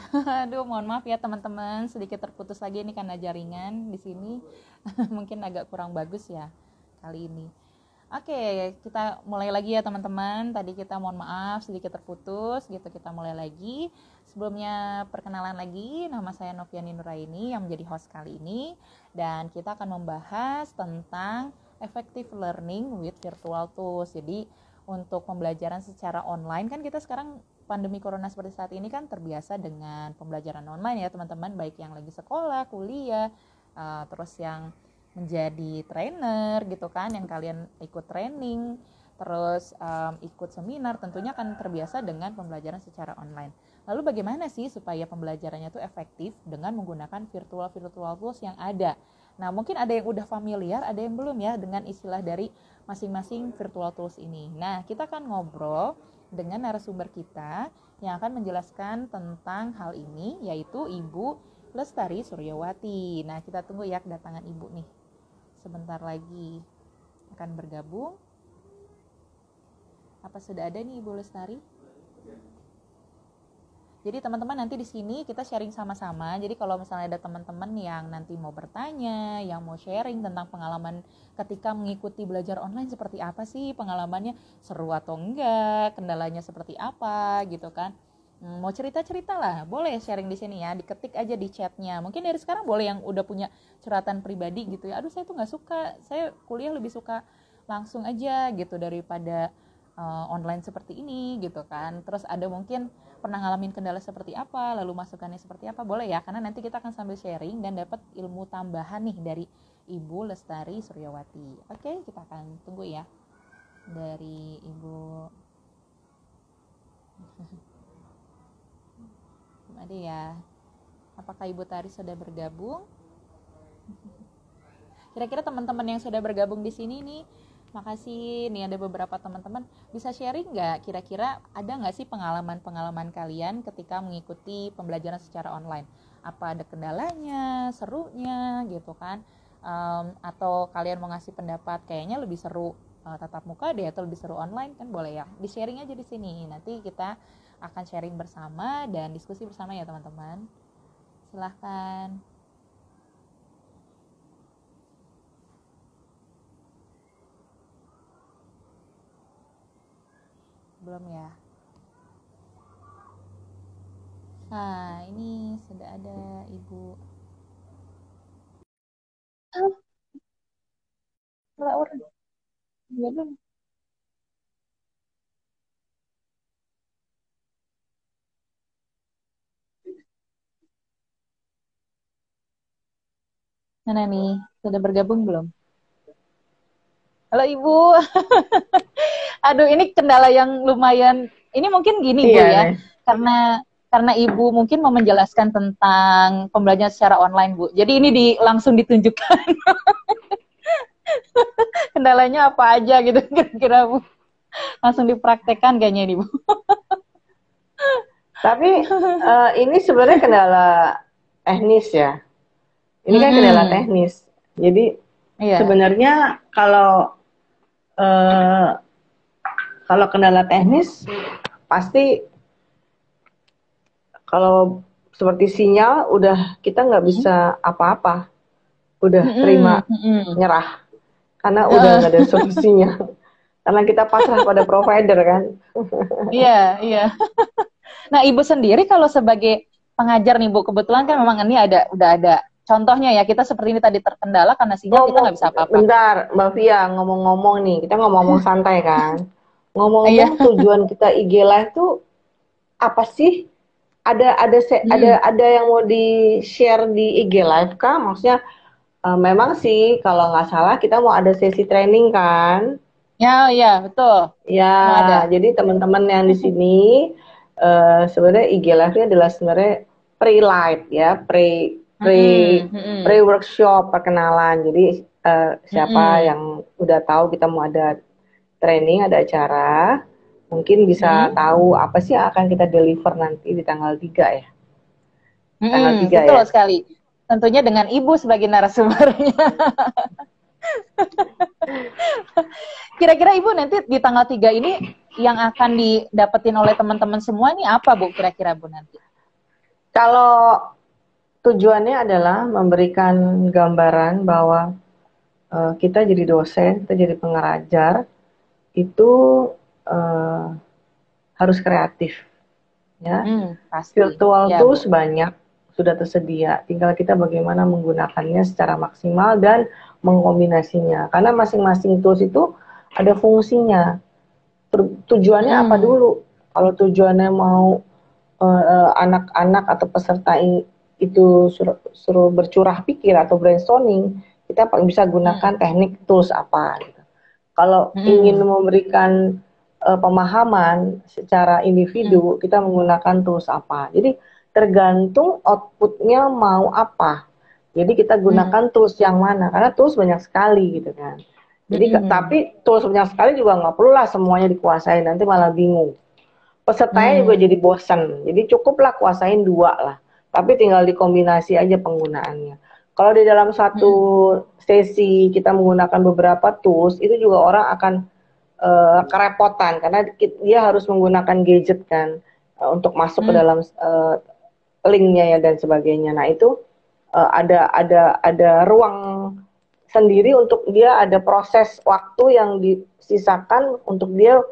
Aduh, mohon maaf ya teman-teman, sedikit terputus lagi ini karena jaringan di sini mungkin agak kurang bagus ya kali ini. Oke, kita mulai lagi ya teman-teman. Tadi kita mohon maaf sedikit terputus gitu, kita mulai lagi. Sebelumnya perkenalan lagi, nama saya Noviani Nuraini yang menjadi host kali ini, dan kita akan membahas tentang effective learning with virtual tools. Jadi untuk pembelajaran secara online kan kita sekarang pandemi corona seperti saat ini kan terbiasa dengan pembelajaran online ya teman-teman, baik yang lagi sekolah, kuliah, terus yang menjadi trainer gitu kan, yang kalian ikut training, terus ikut seminar, tentunya kan terbiasa dengan pembelajaran secara online. Lalu bagaimana sih supaya pembelajarannya itu efektif dengan menggunakan virtual tools yang ada? Nah, mungkin ada yang udah familiar, ada yang belum ya dengan istilah dari masing-masing virtual tools ini. Nah, kita akan ngobrol dengan narasumber kita yang akan menjelaskan tentang hal ini, yaitu Ibu Lestari Suryawati. Nah, kita tunggu ya kedatangan Ibu nih. Sebentar lagi akan bergabung. Apa sudah ada nih Ibu Lestari? Jadi teman-teman nanti di sini kita sharing sama-sama. Jadi kalau misalnya ada teman-teman yang nanti mau bertanya, yang mau sharing tentang pengalaman ketika mengikuti belajar online seperti apa sih pengalamannya, seru atau enggak, kendalanya seperti apa gitu kan. Mau cerita-cerita lah, boleh sharing di sini ya, diketik aja di chatnya. Mungkin dari sekarang boleh yang udah punya curhatan pribadi gitu ya. Aduh saya tuh nggak suka, saya kuliah lebih suka langsung aja gitu daripada online seperti ini gitu kan. Terus ada mungkin pernah ngalamin kendala seperti apa, lalu masukannya seperti apa, boleh ya, karena nanti kita akan sambil sharing dan dapat ilmu tambahan nih dari Ibu Lestari Suryawati. Oke, kita akan tunggu ya dari Ibu. Ada ya, apakah Ibu Tari sudah bergabung? Kira-kira teman-teman yang sudah bergabung di sini nih, makasih nih, ada beberapa teman-teman bisa sharing nggak, kira-kira ada nggak sih pengalaman-pengalaman kalian ketika mengikuti pembelajaran secara online? Apa ada kendalanya, serunya gitu kan? Atau kalian mau ngasih pendapat kayaknya lebih seru tatap muka deh atau lebih seru online, kan boleh ya, di sharing aja di sini. Nanti kita akan sharing bersama dan diskusi bersama ya teman-teman. Silahkan. Belum ya? Nah, ini sudah ada Ibu. Salah orang. Iya dong. Mana nih? Sudah bergabung belum? Halo Ibu. Aduh, ini kendala yang lumayan. Ini mungkin gini Bu Iya, ya. Nes. Karena Ibu mungkin mau menjelaskan tentang pembelajaran secara online Bu. Jadi ini langsung ditunjukkan kendalanya apa aja gitu kira-kira Bu. Langsung dipraktekkan kayaknya ini Bu. Tapi ini sebenarnya kendala teknis ya. Ini kan kendala Mm-mm. teknis. Jadi Iya. sebenarnya eh, kalau kendala teknis pasti kalau seperti sinyal udah kita nggak bisa apa-apa, udah Mm-mm. terima Mm-mm. nyerah karena udah Heeh. nggak ada solusinya. Karena kita pasrah pada provider kan. Iya, iya. Nah, Ibu sendiri kalau sebagai pengajar nih Bu, kebetulan kan memang ini udah ada contohnya ya, kita seperti ini tadi terkendala karena sinyal kita Ngomong, nggak bisa apa-apa. bentar Mbak Via, ngomong-ngomong nih, kita ngomong-ngomong santai kan. Iya. Ngomong-ngomong tujuan kita IG Live tuh apa sih? Hmm. Ada yang mau di share di IG Live kah? Maksudnya memang sih kalau nggak salah kita mau ada sesi training kan? Ya, iya, betul. Ya, Mau ada. jadi teman-teman yang di sini sebenarnya IG Live-nya adalah sebenarnya pre-live ya, pre Mm-mm. pre Mm-mm. workshop perkenalan. Jadi siapa Mm-mm. yang udah tahu kita mau ada training, ada acara, mungkin bisa Mm-mm. tahu apa sih yang akan kita deliver nanti di tanggal 3 ya. Tanggal Mm-mm. 3 Betul ya. sekali. Tentunya dengan Ibu sebagai narasumbernya. Kira-kira Ibu nanti di tanggal 3 ini yang akan didapetin oleh teman-teman semua ini apa Bu, kira-kira Bu nanti? Kalau tujuannya adalah memberikan gambaran bahwa kita jadi dosen, kita jadi pengajar, itu eh, harus kreatif, ya. Pasti. Virtual Ya, tools Bu. banyak sudah tersedia, tinggal kita bagaimana menggunakannya secara maksimal dan mengkombinasinya. Karena masing-masing tools itu ada fungsinya. Tujuannya apa Hmm. dulu? Kalau tujuannya mau anak-anak atau peserta itu suruh bercurah pikir atau brainstorming, kita bisa Hmm. gunakan teknik tools apa gitu. Kalau ingin Hmm. memberikan pemahaman secara Hmm. individu, kita menggunakan tools apa. Jadi tergantung outputnya mau apa. Jadi kita Hmm. gunakan tools yang mana, karena tools banyak sekali gitu kan. Jadi Hmm. tapi tools banyak sekali juga nggak perlu lah semuanya dikuasai, nanti malah bingung. Pesertanya juga Hmm. jadi bosan. Jadi cukuplah kuasain dua lah. Tapi tinggal dikombinasi aja penggunaannya. Kalau di dalam satu Hmm. sesi kita menggunakan beberapa tools, itu juga orang akan kerepotan karena dia harus menggunakan gadget kan untuk masuk ke Hmm. dalam linknya ya dan sebagainya. Nah itu ada ruang sendiri untuk dia, ada proses waktu yang disisakan untuk dia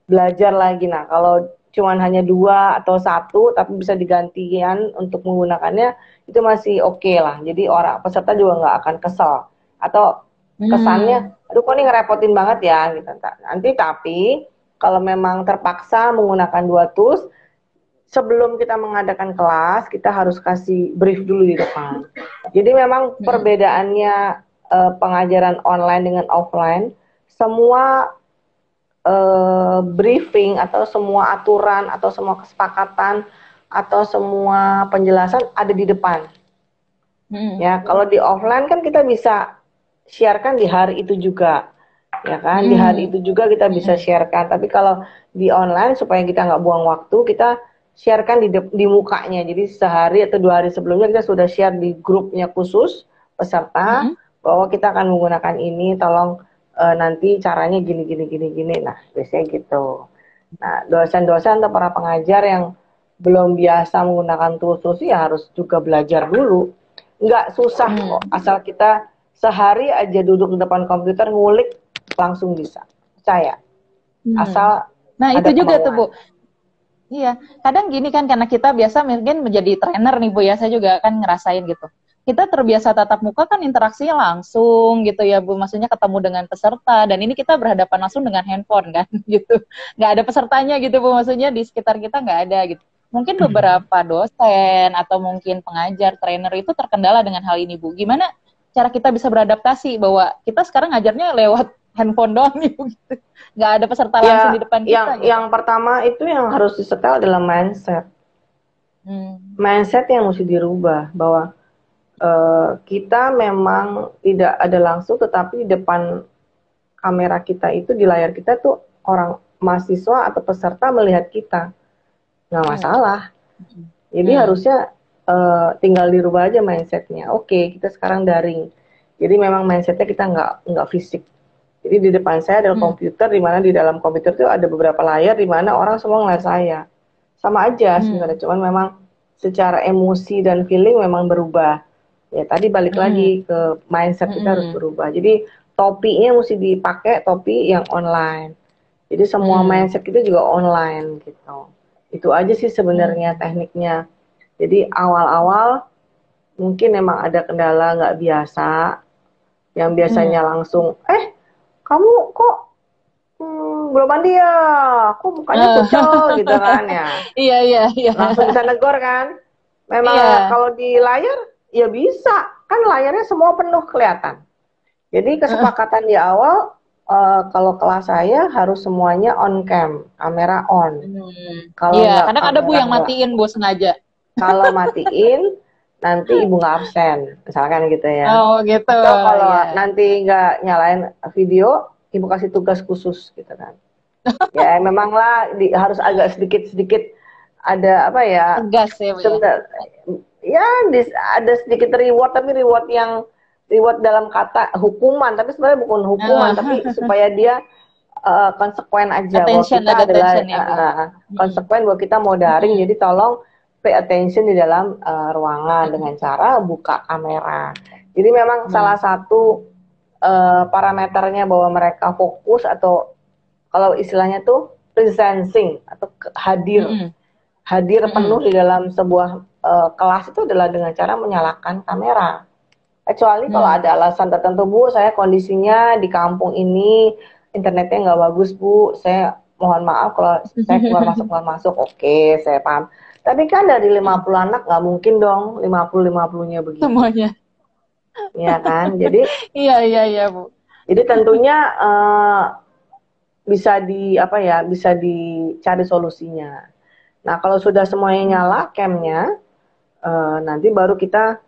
belajar lagi. Nah kalau cuman hanya dua atau satu tapi bisa digantian untuk menggunakannya, itu masih oke lah. Jadi orang peserta juga nggak akan kesel atau kesannya Hmm. aduh kok ini ngerepotin banget ya gitu. Nanti tapi kalau memang terpaksa menggunakan dua tools, sebelum kita mengadakan kelas, kita harus kasih brief dulu di depan. Jadi memang Hmm. perbedaannya pengajaran online dengan offline, semua briefing atau semua aturan atau semua kesepakatan atau semua penjelasan ada di depan. Hmm. Ya, kalau di offline kan kita bisa sharekan di hari itu juga, ya kan? Di hari Hmm. itu juga kita bisa Hmm. sharekan. Tapi kalau di online supaya kita nggak buang waktu, kita sharekan di mukanya. Jadi sehari atau 2 hari sebelumnya kita sudah share di grupnya khusus peserta Hmm. bahwa kita akan menggunakan ini. Tolong nanti caranya gini gini gini gini. Nah, biasanya gitu. Nah, dosen-dosen atau para pengajar yang belum biasa menggunakan tools-tools ya harus juga belajar dulu. Nggak susah kok, Hmm. asal kita sehari aja duduk di depan komputer ngulik langsung bisa. Percaya, Hmm. asal Nah, itu ada juga tuh, Bu. kemauan. Iya, kadang gini kan karena kita biasa mungkin menjadi trainer nih Bu ya, saya juga kan ngerasain gitu. Kita terbiasa tatap muka kan interaksinya langsung gitu ya Bu, maksudnya ketemu dengan peserta dan ini kita berhadapan langsung dengan handphone kan gitu. Nggak ada pesertanya gitu Bu, maksudnya di sekitar kita nggak ada gitu. Mungkin beberapa dosen atau mungkin pengajar, trainer itu terkendala dengan hal ini Bu. Gimana cara kita bisa beradaptasi bahwa kita sekarang ngajarnya lewat handphone doang gitu. Nggak ada peserta langsung di Ya, depan kita gitu. yang pertama itu yang harus disetel adalah mindset. Hmm. Mindset yang mesti dirubah bahwa kita memang tidak ada langsung, tetapi di depan kamera kita itu, di layar kita tuh orang mahasiswa atau peserta melihat kita, nggak Hmm. masalah. Jadi Hmm. harusnya tinggal dirubah aja mindsetnya. Oke, kita sekarang daring. Jadi memang mindsetnya kita nggak fisik. Jadi di depan saya ada Hmm. komputer, di mana di dalam komputer itu ada beberapa layar di mana orang semua ngeliat saya. Sama aja Hmm. sebenarnya, cuman memang secara emosi dan feeling memang berubah. Ya tadi balik Hmm. lagi ke mindset, kita harus Hmm. berubah. Jadi topinya mesti dipakai topi yang online. Jadi semua Hmm. mindset kita juga online gitu. Itu aja sih sebenarnya Hmm. tekniknya. Jadi awal-awal mungkin memang ada kendala nggak biasa, yang biasanya Hmm. langsung, kamu kok belum mandi ya, kok mukanya kucel gitu kan ya. Iya, iya, iya. Langsung bisa negor kan. Memang Iya. kalau di layar ya bisa, kan layarnya semua penuh kelihatan. Jadi kesepakatan di awal kalau kelas saya harus semuanya on cam, kamera on. Hmm. Kalau Iya, nggak kadang ada Bu kamera yang nggak, matiin Bu sengaja. kalau matiin nanti ibu nggak absen, misalkan gitu ya. Oh, gitu. Atau kalau Iya. nanti nggak nyalain video, ibu kasih tugas khusus gitu kan. Ya memanglah harus agak sedikit-sedikit ada apa ya, Tegas ya Bu ya. sebentar ya ada sedikit reward, tapi reward dalam kata hukuman, tapi sebenarnya bukan hukuman, tapi Ah. supaya dia konsekuen aja bahwa Attention, kita ada adalah attention ya Bu. Hmm. konsekuen bahwa kita mau daring. Hmm. Jadi tolong pay attention di dalam ruangan dengan cara buka kamera. Jadi memang salah satu parameternya bahwa mereka fokus atau kalau istilahnya tuh presencing atau hadir penuh di dalam sebuah kelas itu adalah dengan cara menyalakan kamera. Kecuali kalau ada alasan tertentu, Bu, saya kondisinya di kampung ini internetnya nggak bagus, Bu, saya mohon maaf kalau saya keluar masuk, oke, saya paham. Tapi kan dari 50 anak nggak mungkin dong 50-50-nya begitu. Semuanya. Ya kan, jadi iya Bu. Jadi tentunya bisa bisa dicari solusinya. Nah, kalau sudah semuanya nyala camnya, nanti baru kita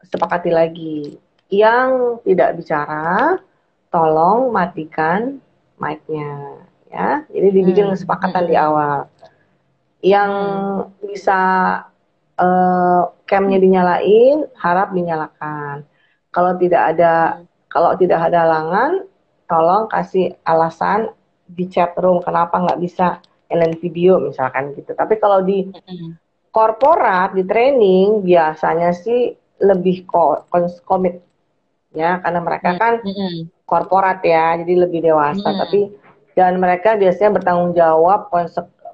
sepakati lagi. Yang tidak bicara, tolong matikan mic-nya, ya. Jadi dibikin kesepakatan di awal. Yang bisa camnya dinyalain, harap dinyalakan. Kalau tidak ada halangan, tolong kasih alasan di chat room kenapa nggak bisa nyalain video misalkan gitu. Tapi kalau di korporat, di training biasanya sih lebih komit ya, karena mereka kan korporat ya, jadi lebih dewasa. Dan mereka biasanya bertanggung jawab,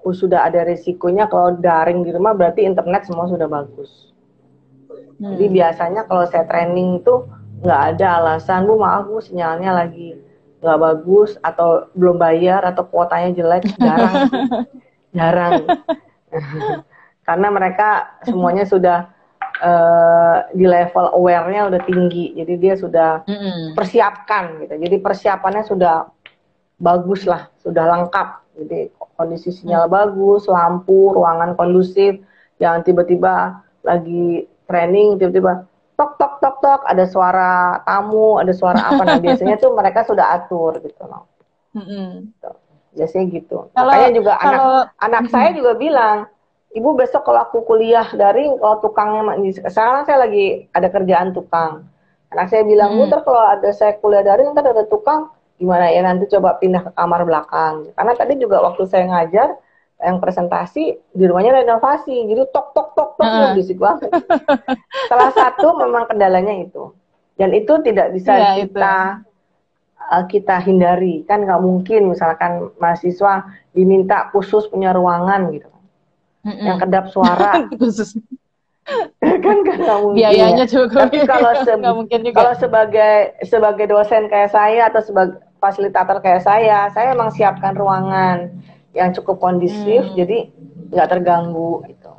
sudah ada risikonya kalau daring di rumah berarti internet semua sudah bagus. Jadi biasanya kalau saya training itu nggak ada alasan, Bu maaf Bu sinyalnya lagi nggak bagus atau belum bayar atau kuotanya jelek, jarang. Karena mereka semuanya sudah di level aware-nya udah tinggi, jadi dia sudah persiapkan gitu. Jadi persiapannya sudah bagus lah, sudah lengkap. Jadi kondisi sinyal bagus, lampu, ruangan kondusif, jangan tiba-tiba lagi training tiba-tiba tok tok tok tok ada suara tamu, ada suara apa. Nah biasanya tuh mereka sudah atur gitu loh. Biasanya gitu. Makanya juga anak saya juga bilang, Ibu besok kalau aku kuliah daring, kalau tukangnya, sekarang saya lagi ada kerjaan tukang. Anak saya bilang, Bu, kalau ada saya kuliah daring, ntar ada tukang, gimana ya, nanti coba pindah ke kamar belakang. Karena tadi juga waktu saya ngajar, yang presentasi, di rumahnya renovasi, jadi tok tok tok tok, berisik banget. Salah satu memang kendalanya itu. Dan itu tidak bisa kita hindari. Kan nggak mungkin misalkan mahasiswa diminta khusus punya ruangan gitu. Yang kedap suara kan nggak mungkin biayanya ya. juga. Tapi kalau sebagai dosen kayak saya atau sebagai fasilitator kayak saya emang siapkan ruangan yang cukup kondisif, jadi nggak terganggu gitu.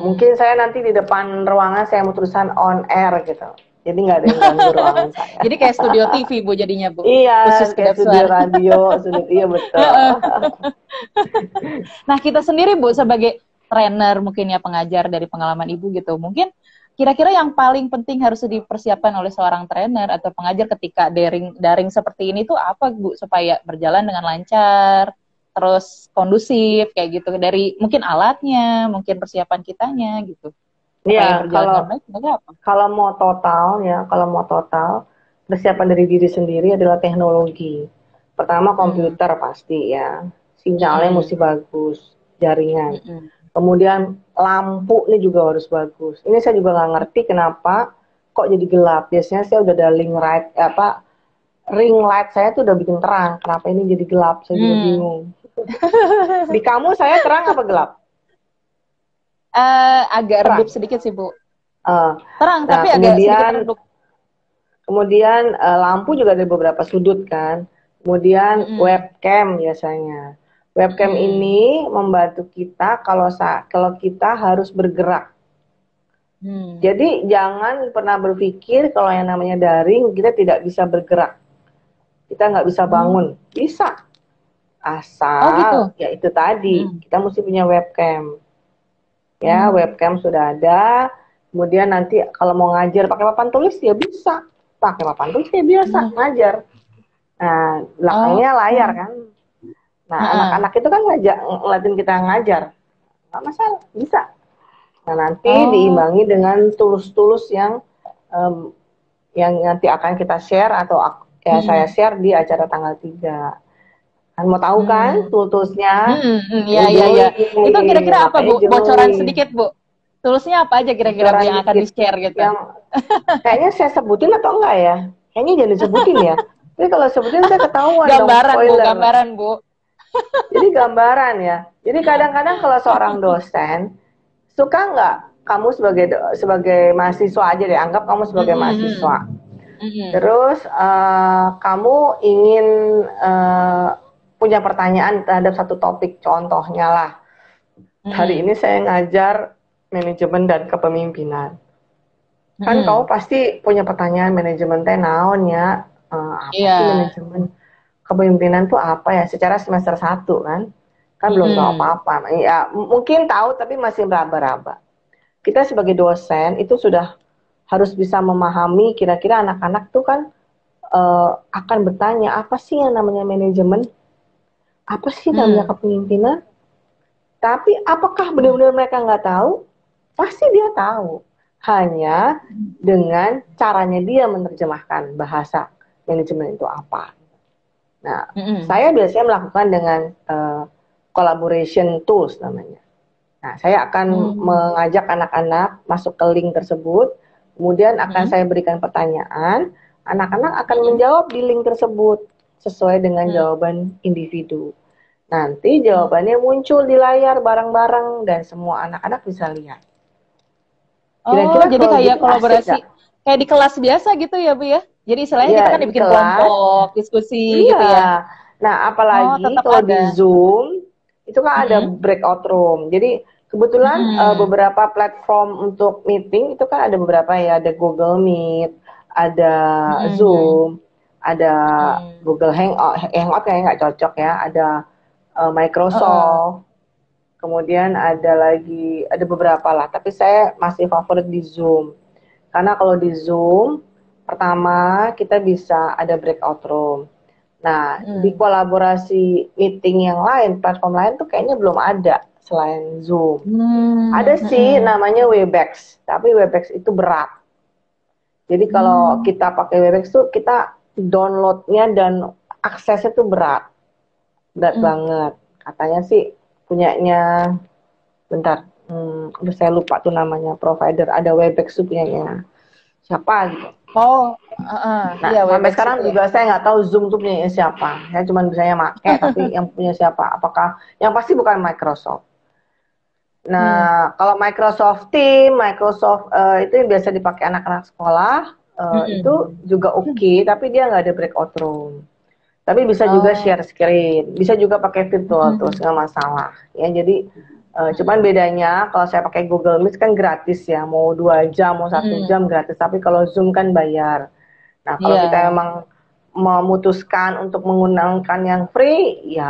Mungkin saya nanti di depan ruangan saya mau tulisan on air gitu, jadi nggak ada yang ganggu ruangan saya. Jadi kayak studio TV Bu jadinya Bu. Iya, khusus kayak studio radio, iya betul. Nah kita sendiri Bu sebagai trainer mungkin ya, pengajar dari pengalaman Ibu gitu, mungkin kira-kira yang paling penting harus dipersiapkan oleh seorang trainer atau pengajar ketika daring seperti ini tuh apa Bu, supaya berjalan dengan lancar, terus kondusif kayak gitu, dari mungkin alatnya, mungkin persiapan kitanya gitu. Iya, kalau mau total persiapan dari diri sendiri adalah teknologi. Pertama komputer pasti ya, sinyalnya mesti bagus, jaringan. Kemudian lampu ini juga harus bagus. Ini saya juga nggak ngerti kenapa kok jadi gelap. Biasanya saya udah ada ring light saya tuh udah bikin terang. Kenapa ini jadi gelap? Saya juga bingung. Di kamu saya terang apa gelap? Agak redup sedikit sih Bu. Terang, nah, tapi agak sedikit redup. Kemudian lampu juga ada beberapa sudut kan. Kemudian webcam biasanya. Webcam ini membantu kita kalau kita harus bergerak. Jadi jangan pernah berpikir kalau yang namanya daring kita tidak bisa bergerak. Kita nggak bisa bangun. Bisa. Asal ya itu tadi kita mesti punya webcam. Ya, webcam sudah ada. Kemudian nanti kalau mau ngajar pakai papan tulis ya bisa. Pakai papan tulis ya biasa ngajar. Nah, belakangnya layar kan. Nah, anak-anak itu kan ngeliatin kita ngajar. Nggak masalah, bisa. Nah, nanti diimbangi dengan tools-tools yang nanti akan kita share atau saya share di acara tanggal 3. Kan mau tahu kan Hmm. tool-toolsnya? Iya, iya, iya. Itu Join, kira-kira apa, makanya Bu? Bocoran join. sedikit, Bu. Toolsnya apa aja kira-kira, Bu, Bocoran yang akan dikit. di-share gitu? Yang kayaknya saya sebutin atau enggak ya? Kayaknya jangan disebutin ya. Tapi kalau sebutin saya ketahuan dong, Gambaran, Bu, spoiler. gambaran, Bu. Jadi gambaran ya. Jadi kadang-kadang kalau seorang dosen suka nggak kamu sebagai mahasiswa aja deh, anggap kamu sebagai Mm-mm. mahasiswa. Mm-mm. Terus kamu ingin eh, punya pertanyaan terhadap satu topik, contohnya lah. Hari Mm-mm. ini saya ngajar manajemen dan kepemimpinan. Kan kamu Mm-mm. pasti punya pertanyaan manajemen teh naon ya? Apa Iya. sih manajemen? Kepemimpinan tuh apa ya? Secara semester 1 kan? Kan belum tahu Mm-mm. apa-apa. Ya, mungkin tahu tapi masih meraba-raba. Kita sebagai dosen itu sudah harus bisa memahami kira-kira anak-anak tuh kan akan bertanya apa sih yang namanya manajemen? Apa sih namanya Mm. kepemimpinan? Tapi apakah benar-benar mereka nggak tahu? Pasti dia tahu. Hanya dengan caranya dia menerjemahkan bahasa manajemen itu apa. Nah, Mm-mm. saya biasanya melakukan dengan collaboration tools namanya. Nah, saya akan Mm. mengajak anak-anak masuk ke link tersebut, kemudian akan Mm. saya berikan pertanyaan, anak-anak akan Mm. menjawab di link tersebut sesuai dengan Mm. jawaban individu. Nanti Mm. jawabannya muncul di layar bareng-bareng dan semua anak-anak bisa lihat. Oh, Kira-kira jadi kalau kayak gitu asik kolaborasi gak? kayak di kelas biasa gitu ya, Bu ya? Jadi istilahnya Iya, kita kan di dibikin kelas. kelompok, diskusi Iya. gitu ya. Nah, Oh, apalagi tetap kalau di ada. Zoom, itu kan ada Mm-mm. breakout room. Jadi, kebetulan Mm-mm. beberapa platform untuk meeting itu kan ada beberapa ya. Ada Google Meet, ada Mm-mm. Zoom, ada Mm-mm. Google Hangout. Hangout kayaknya nggak cocok ya. Ada Heeh. Microsoft. Kemudian ada beberapa lah. Tapi saya masih favorit di Zoom. Karena kalau di Zoom, pertama kita bisa ada breakout room. Nah, di Mm. kolaborasi meeting yang lain, platform lain tuh kayaknya belum ada selain Zoom. Mm. Ada sih Mm. namanya Webex, tapi Webex itu berat. Jadi kalau Mm. kita pakai Webex tuh kita downloadnya dan aksesnya tuh berat, berat Mm. banget. Katanya sih punyanya, bentar, saya lupa tuh namanya provider. Ada Webex tuh punyanya siapa gitu. Oh, heeh. Nah, Iya, sampai Webex sekarang itu ya. juga saya nggak tahu Zoom tuh punya siapa. Saya cuma bisanya make, tapi yang punya siapa? Apakah yang pasti bukan Microsoft. Mm. Nah, kalau Microsoft Team, Microsoft itu yang biasa dipakai anak-anak sekolah, itu Mm-mm. juga oke, tapi dia nggak ada breakout room. Tapi bisa juga Oh. share screen, bisa juga pakai virtual tools, Mm-mm. nggak masalah. Ya, jadi cuman Mm-mm. bedanya kalau saya pakai Google Meet kan gratis ya, mau 2 jam, mau satu Mm-mm. jam gratis. Tapi kalau Zoom kan bayar. Nah, kalau Iya. kita memang memutuskan untuk menggunakan yang free, ya,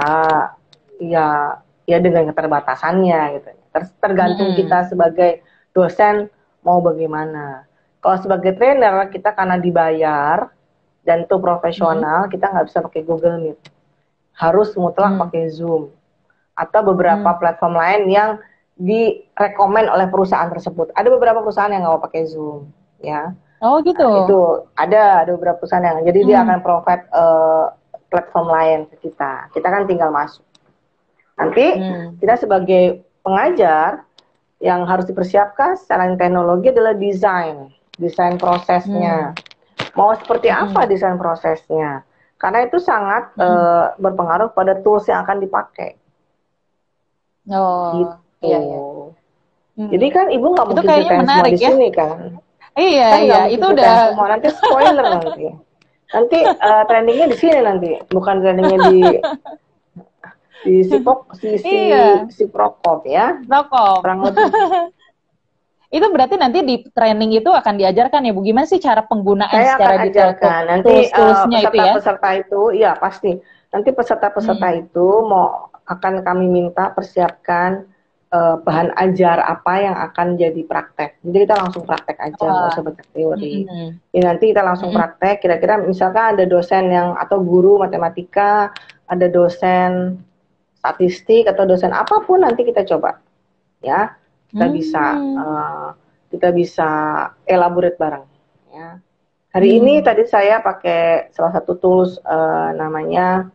ya dengan keterbatasannya gitu. Tergantung kita Mm-mm. sebagai dosen mau bagaimana. Kalau sebagai trainer kita karena dibayar dan itu Mm-mm. profesional, kita nggak bisa pakai Google Meet. Harus mutlak Mm. pakai Zoom atau beberapa Mm. platform lain yang direkomend oleh perusahaan tersebut. Ada beberapa perusahaan yang nggak mau pakai Zoom, ya. Oh gitu. Nah, itu ada beberapa perusahaan yang jadi dia Mm. akan provide platform lain ke kita. Kita kan tinggal masuk. Nanti Mm. kita sebagai pengajar yang harus dipersiapkan secara teknologi adalah desain prosesnya. Mm. Mau seperti apa Mm-mm. desain prosesnya? Karena itu sangat Mm-mm. berpengaruh pada tools yang akan dipakai. Oh, Gitu. iya ya. Jadi Mm. kan ibu nggak Itu mungkin kayaknya ceritain semua menarik di ya. sini kan? Iya, Kan iya. nggak mungkin Itu udah. ceritain semua. Nanti spoiler nanti. Nanti trendingnya di sini nanti, bukan trendingnya di Iya, si Prokop ya, Rokok. kurang lebih. Itu berarti nanti di training itu akan diajarkan ya, Bu, gimana sih cara penggunaan Saya akan secara detail ajarkan nanti tools-toolsnya itu ya? peserta-peserta itu, iya pasti. Nanti peserta-peserta Hmm. itu akan kami minta persiapkan bahan ajar apa yang akan jadi praktek. Jadi kita langsung praktek aja, nggak Wah. usah baca teori. Mm-mm. Jadi nanti kita langsung Mm-mm. praktek. Kira-kira misalkan ada dosen yang atau guru matematika, ada dosen statistik atau dosen apapun nanti kita coba, ya. Hmm. Kita bisa elaborate bareng, ya. Hari ini Hmm. tadi saya pakai salah satu tools namanya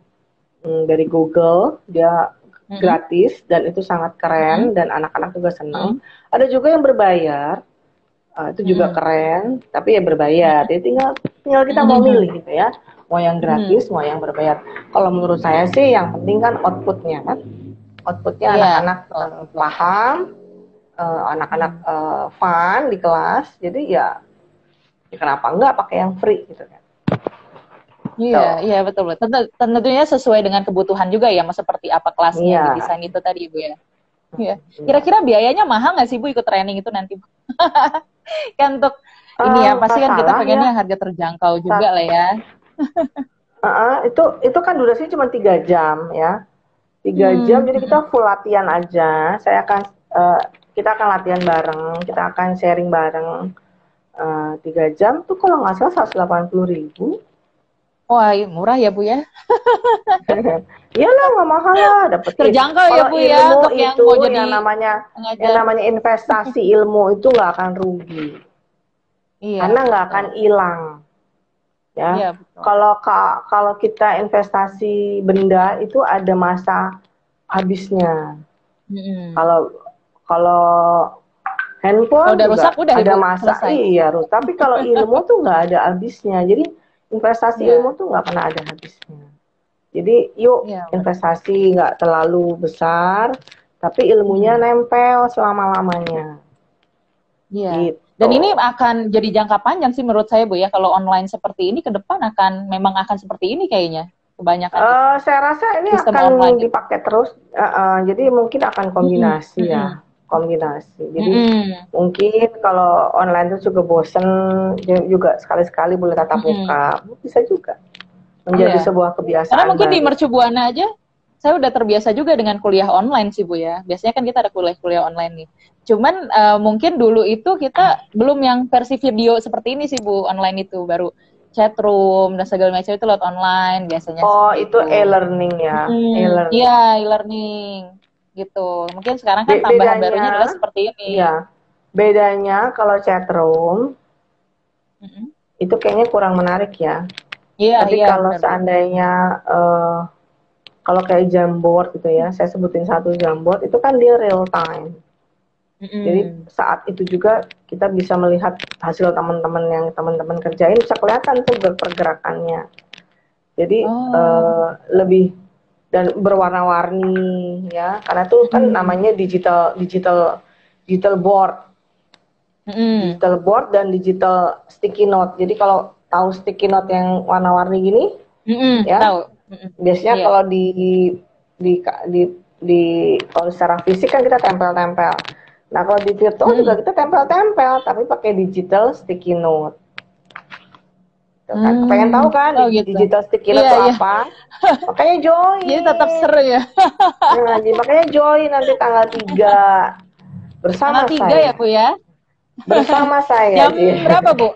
dari Google, dia Mm-mm. gratis dan itu sangat Mm-mm. keren dan anak-anak juga senang. Mm-mm. Ada juga yang berbayar, itu juga Mm-mm. keren, tapi ya berbayar. Jadi tinggal tinggal kita mau Mm-mm. milih gitu ya, mau yang Mm-mm. gratis, mau yang berbayar. Kalau menurut saya sih yang penting kan outputnya kan, outputnya Iya, anak-anak betul, betul. paham, anak-anak Mm. fun di kelas. Jadi ya, ya kenapa enggak pakai yang free gitu kan? Iya, Tuh, iya betul, betul. Tentunya sesuai dengan kebutuhan juga ya, mau seperti apa kelasnya yang iya, didesain itu tadi, Bu ya. Iya. iya. Kira-kira biayanya mahal nggak sih Bu ikut training itu nanti? Kan untuk ini ya, pasti kan kita Masalah ya, pengennya harga terjangkau juga lah ya. itu kan durasinya cuma 3 jam ya, 3 jam. Hmm, Jadi kita full latihan aja. Eh, kita akan latihan bareng, kita akan sharing bareng. 3 jam tuh kalau nggak salah 180.000. wah murah ya Bu ya. Iyalah nggak mahal lah, dapetin. Terjangkau ya Kalau Bu ya ilmu untuk yang itu mau jadi yang pengajar. namanya investasi ilmu itu nggak akan rugi Iya, karena nggak akan betul. hilang ya. Iya, betul. Kalau kita investasi benda itu ada masa habisnya. Mm-mm. Kalau kalau Kalau handphone udah rusak juga udah ada Ibu, masa, selesai. iya Ruth. Tapi kalau ilmu tuh nggak ada habisnya. Jadi investasi ilmu Iya, tuh nggak pernah ada habisnya. Jadi yuk iya benar. investasi nggak terlalu besar, tapi ilmunya Hmm. nempel selama-lamanya. Iya. Dan Gitu. ini akan jadi jangka panjang sih menurut saya Bu ya. Kalau online seperti ini ke depan memang akan seperti ini kayaknya. Kebanyakan itu. Saya rasa ini Sistem akan online itu. dipakai terus. Jadi mungkin akan Mm-mm. kombinasi Mm-mm. ya, kombinasi. Jadi Mm-mm. mungkin kalau online itu juga bosen, juga sekali-sekali boleh tatap Mm-mm. muka, bisa juga menjadi Iya. sebuah Karena kebiasaan mungkin di baru. Mercu Buana aja saya udah terbiasa juga dengan kuliah online sih Bu ya. Biasanya kan kita ada kuliah-kuliah online nih. Cuman mungkin dulu itu kita belum yang versi video seperti ini sih Bu, online itu baru chat room dan segala macam itu lewat online biasanya Oh, seperti itu itu. e-learning ya, Iya, e-learning. e-learning gitu. Mungkin sekarang kan tambahan barunya adalah Bedanya, seperti ini. ya, bedanya kalau chatroom Mm-mm. itu kayaknya kurang menarik ya. Iya, Tapi iya kalau benar-benar. seandainya kalau kayak Jamboard gitu ya, saya sebutin satu Jamboard itu kan dia real time. Jadi Mm-mm. saat itu juga kita bisa melihat hasil teman-teman yang teman-teman kerjain, bisa kelihatan tuh pergerakannya. Jadi Oh. lebih dan berwarna-warni ya, karena itu kan Mm-mm. namanya digital board, Mm-mm. digital board dan digital sticky note. Jadi kalau tahu sticky note yang warna-warni gini Mm-mm. ya, Tahu. Mm-mm. biasanya Iya. kalau di di, di kalau secara fisik kan kita tempel-tempel. Nah kalau di virtual juga Mm-mm. kita tempel-tempel, tapi pakai digital sticky note. Tuh kan, kepengen tahu Hmm. kan Oh gitu. digital sticky note Iya, itu iya. apa? Makanya Jadi tetap join. seru ya. Nah, jadi makanya join nanti tanggal 3 Tanggal bersama 3 ya, saya. Bu ya? Bersama saya. Jam berapa, Bu?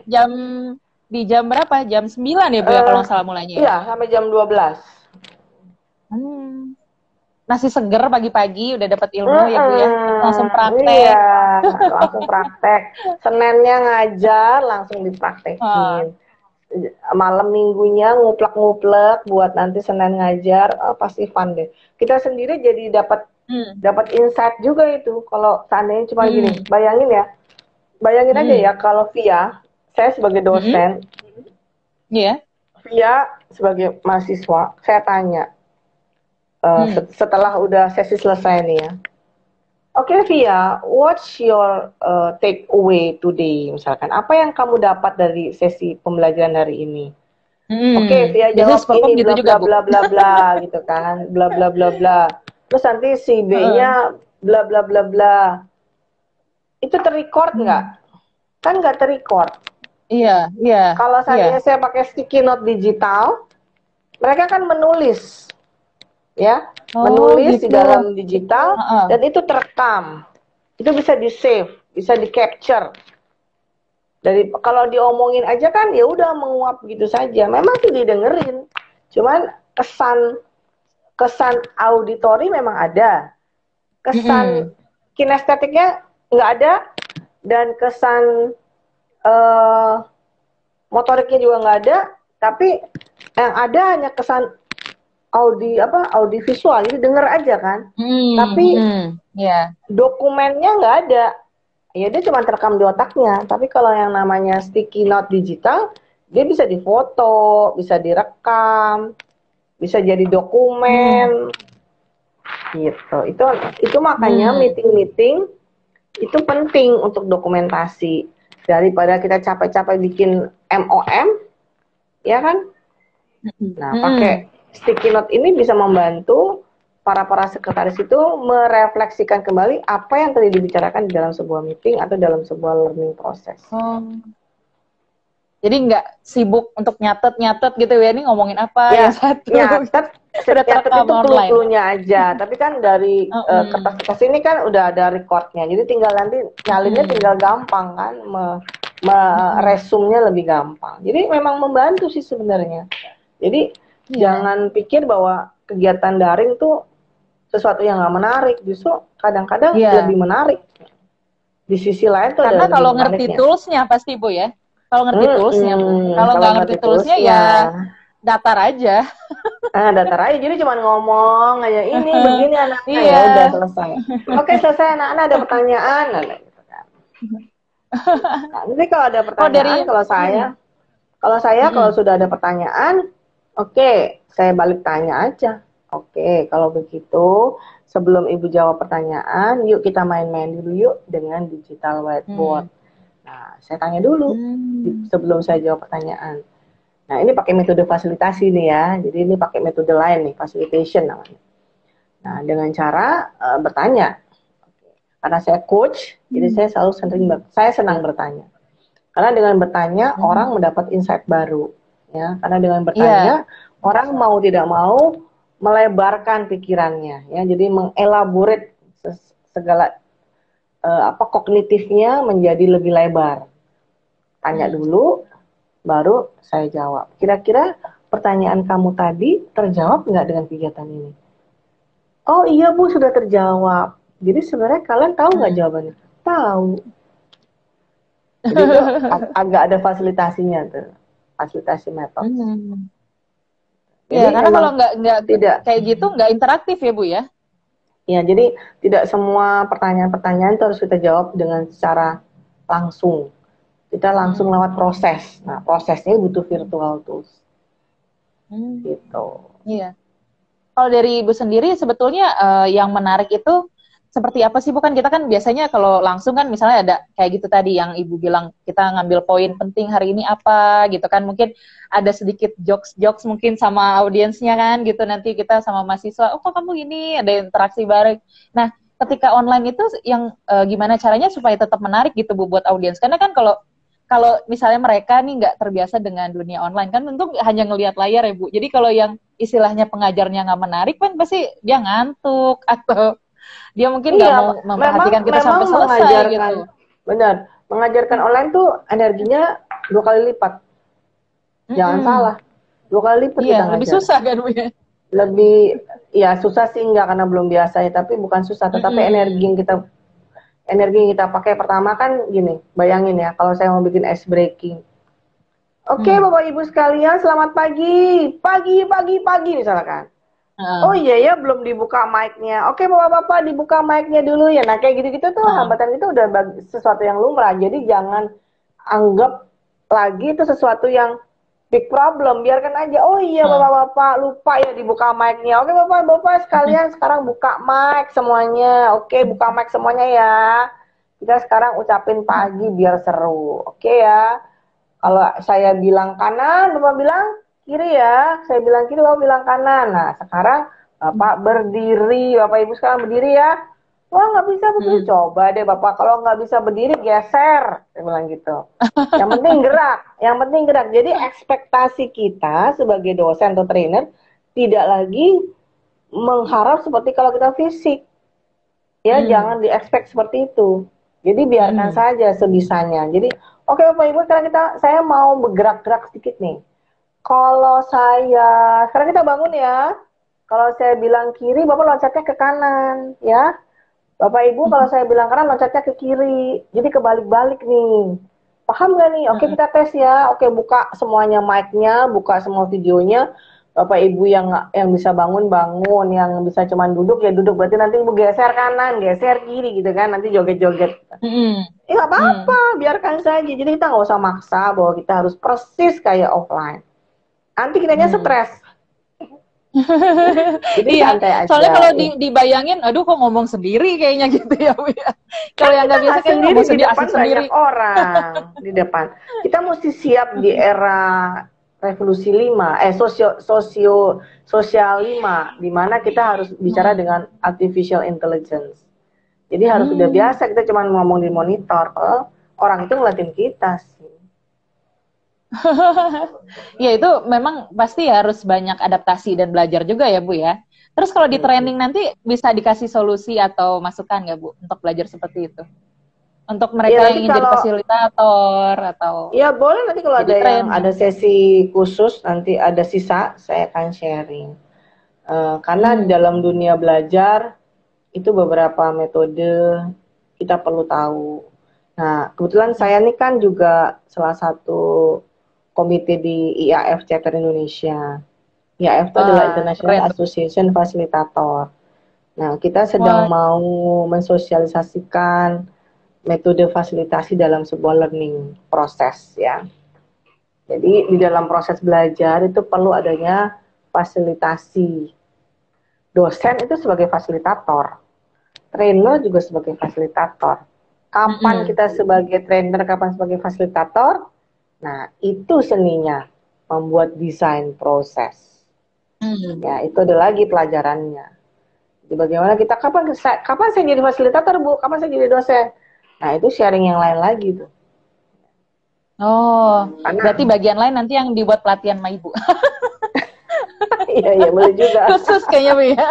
Di jam berapa? Jam 9 ya, Bu ya, Eh, kalau nggak salah mulainya ya? iya, sampai jam 12. Hmm. Masih seger pagi-pagi, udah dapat ilmu ya, Bu ya. Langsung Iya, praktek. langsung praktek. Seninnya ngajar, langsung Ah. dipraktekin. Malam minggunya nguplek-nguplek buat nanti Senin ngajar, pasti fun deh. Kita sendiri jadi dapat Hmm. dapat insight juga itu. Kalau seandainya cuma gini, Hmm. bayangin aja Hmm. ya kalau saya sebagai Hmm. dosen, Iya. sebagai mahasiswa, saya tanya Hmm. setelah udah sesi selesai nih ya. Oke, Via, what's your take away today? Misalkan, apa yang kamu dapat dari sesi pembelajaran hari ini? Oke, Hmm. Via Biasanya jawab Sportcom ini, gitu bla juga, bla Bu. bla bla bla, gitu kan, bla bla bla bla. Terus nanti si Heeh. B-nya bla bla bla bla. Itu terrecord nggak? Hmm. Kan nggak terrecord. Iya, iya, Kalau iya. seandainya saya pakai sticky note digital, mereka kan menulis, ya, Oh, menulis di gitu. dalam digital Heeh. dan itu terekam. Itu bisa di save, bisa di capture. Dari kalau diomongin aja kan ya udah menguap gitu saja. Memang tuh didengerin. Cuman kesan kesan auditori memang ada. Kesan Mm-mm. kinestetiknya nggak ada dan kesan eh, motoriknya juga nggak ada. Tapi yang ada hanya kesan audi visual, jadi denger aja kan. Tapi ya. dokumennya nggak ada. Ya dia cuma terekam di otaknya. Tapi kalau yang namanya sticky note digital, dia bisa difoto, bisa direkam, bisa jadi dokumen. Gitu. Itu makanya meeting-meeting itu penting untuk dokumentasi. Daripada kita capek-capek bikin MOM, ya kan? Nah, pakai sticky note ini bisa membantu para sekretaris itu merefleksikan kembali apa yang tadi dibicarakan di dalam sebuah meeting atau dalam sebuah learning proses. Jadi nggak sibuk untuk nyatet gitu ya, ini ngomongin apa ya, yang satu. Nyatet itu clue-cluenya aja. Tapi kan dari kertas-kertas ini kan udah ada recordnya. Jadi tinggal nanti nyalinnya tinggal gampang kan, resumnya lebih gampang. Jadi memang membantu sih sebenarnya. Jadi jangan pikir bahwa kegiatan daring tuh sesuatu yang nggak menarik. Justru kadang-kadang lebih menarik. Di sisi lain tuh karena kalau ngerti toolsnya pasti Bu ya. Kalau ngerti toolsnya Bu. Kalau nggak ngerti toolsnya ya datar aja. Datar aja. Jadi cuma ngomong aja ini begini anaknya ya udah selesai. Oke, selesai anak-anak, ada pertanyaan. Nah, nanti kalau ada pertanyaan kalau sudah ada pertanyaan, oke, saya balik tanya aja. Oke, kalau begitu sebelum Ibu jawab pertanyaan, yuk kita main-main dulu yuk dengan digital whiteboard. Nah, saya tanya dulu sebelum saya jawab pertanyaan. Nah, ini pakai metode fasilitasi nih ya. Jadi ini pakai metode lain nih, facilitation namanya. Nah, dengan cara bertanya. Karena saya coach, jadi saya senang bertanya. Karena dengan bertanya orang mendapat insight baru, ya. Karena dengan bertanya orang mau tidak mau melebarkan pikirannya, ya. Jadi mengelaborate segala kognitifnya menjadi lebih lebar. Tanya dulu, baru saya jawab. Kira-kira pertanyaan kamu tadi terjawab nggak dengan kegiatan ini? Oh iya Bu, sudah terjawab. Jadi sebenarnya kalian tahu nggak jawabannya? Tahu. Jadi itu agak ada fasilitasinya tuh, fasilitasi metode. Ya, karena kalau nggak kayak gitu nggak interaktif ya Bu ya? Ya, jadi tidak semua pertanyaan-pertanyaan itu harus kita jawab dengan secara langsung. Kita langsung lewat proses. Nah, prosesnya butuh virtual tools. Gitu. Iya. Kalau dari Ibu sendiri sebetulnya yang menarik itu seperti apa sih? Bukan kita kan biasanya kalau langsung kan misalnya ada kayak gitu tadi yang Ibu bilang kita ngambil poin penting hari ini apa gitu kan, mungkin ada sedikit jokes mungkin sama audiensnya kan gitu, nanti kita sama mahasiswa, oh kok kamu gini, ada interaksi bareng. Nah ketika online itu yang gimana caranya supaya tetap menarik gitu Bu buat audiens, karena kan kalau misalnya mereka nih nggak terbiasa dengan dunia online kan tentu hanya ngelihat layar ya Bu, jadi kalau yang istilahnya pengajarnya nggak menarik kan pasti dia ngantuk atau dia mungkin nggak mau memperhatikan kita sampai selesai gitu. Benar, mengajarkan online tuh energinya 2 kali lipat. Jangan salah, 2 kali lipat kita ngajar. Lebih susah kan Bu ya? Lebih, ya susah sih enggak karena belum biasa ya, tapi bukan susah, tetapi energi yang kita pakai pertama kan gini, bayangin ya, kalau saya mau bikin ice breaking. Oke, Bapak Ibu sekalian, selamat pagi misalkan. Oh iya ya, belum dibuka mic-nya. Oke, Bapak-bapak dibuka mic-nya dulu ya. Nah, kayak gitu-gitu tuh hambatan itu udah sesuatu yang lumrah. Jadi jangan anggap lagi itu sesuatu yang big problem. Biarkan aja. Oh iya, Bapak-bapak lupa ya dibuka mic-nya. Oke, Bapak-bapak sekalian sekarang buka mic semuanya. Oke, buka mic semuanya ya. Kita sekarang ucapin pagi biar seru. Oke ya. Kalau saya bilang kanan, Bapak bilang kiri ya, saya bilang kiri, Bapak bilang kanan. Nah, sekarang Bapak berdiri, Bapak Ibu sekarang berdiri ya. Wah, nggak bisa berdiri, coba deh Bapak, kalau nggak bisa berdiri, geser. Saya bilang gitu. Yang penting gerak. Jadi ekspektasi kita sebagai dosen atau trainer tidak lagi mengharap seperti kalau kita fisik. Ya, jangan di-expect seperti itu. Jadi biarkan saja sebisanya. Jadi, oke Bapak Ibu, sekarang saya mau bergerak-gerak sedikit nih. Kalau sekarang kita bangun ya. Kalau saya bilang kiri, Bapak loncatnya ke kanan, ya. Bapak Ibu, kalau saya bilang kanan, loncatnya ke kiri. Jadi kebalik-balik nih. Paham nggak nih? Oke, kita tes ya. Oke, buka semuanya mic-nya, buka semua videonya. Bapak Ibu yang bisa bangun, yang bisa cuman duduk ya duduk. Berarti nanti Ibu geser kanan, geser kiri gitu kan, nanti joget-joget. Ya nggak apa-apa, biarkan saja. Jadi kita nggak usah maksa bahwa kita harus persis kayak offline. Nanti kitanya stres. Jadi Iya, santai aja. soalnya kalau dibayangin, aduh kok ngomong sendiri kayaknya gitu ya, Bu ya. Kalau yang nggak biasa kayak sendiri ngomong di sendiri, depan asik sendiri. banyak orang di depan. Kita mesti siap di era revolusi 5, sosial 5, di mana kita harus bicara dengan artificial intelligence. Jadi harus udah biasa kita cuma ngomong di monitor. Orang itu ngeliatin kita sih. Ya itu memang pasti harus banyak adaptasi dan belajar juga ya Bu ya. Terus kalau di training nanti bisa dikasih solusi atau masukan nggak Bu untuk belajar seperti itu? Untuk mereka yang ingin jadi fasilitator atau ya boleh nanti kalau ada training. yang ada sesi khusus nanti ada sisa saya akan sharing. Karena di dalam dunia belajar itu beberapa metode kita perlu tahu. Nah kebetulan saya ini kan juga salah satu komite di IAF Chapter Indonesia. IAF itu adalah International Association Facilitator. Nah, kita sedang mau mensosialisasikan metode fasilitasi dalam sebuah learning proses ya. Jadi di dalam proses belajar itu perlu adanya fasilitasi. Dosen itu sebagai fasilitator. Trainer juga sebagai fasilitator. Kapan kita sebagai trainer, kapan sebagai fasilitator? Nah, itu seninya, membuat desain proses. Ya, itu ada lagi pelajarannya. Jadi bagaimana kita, kapan saya jadi fasilitator, Bu? Kapan saya jadi dosen? Nah, itu sharing yang lain lagi tuh. Berarti bagian lain nanti yang dibuat pelatihan sama Ibu. Iya, boleh juga. Khusus kayaknya, Bu ya.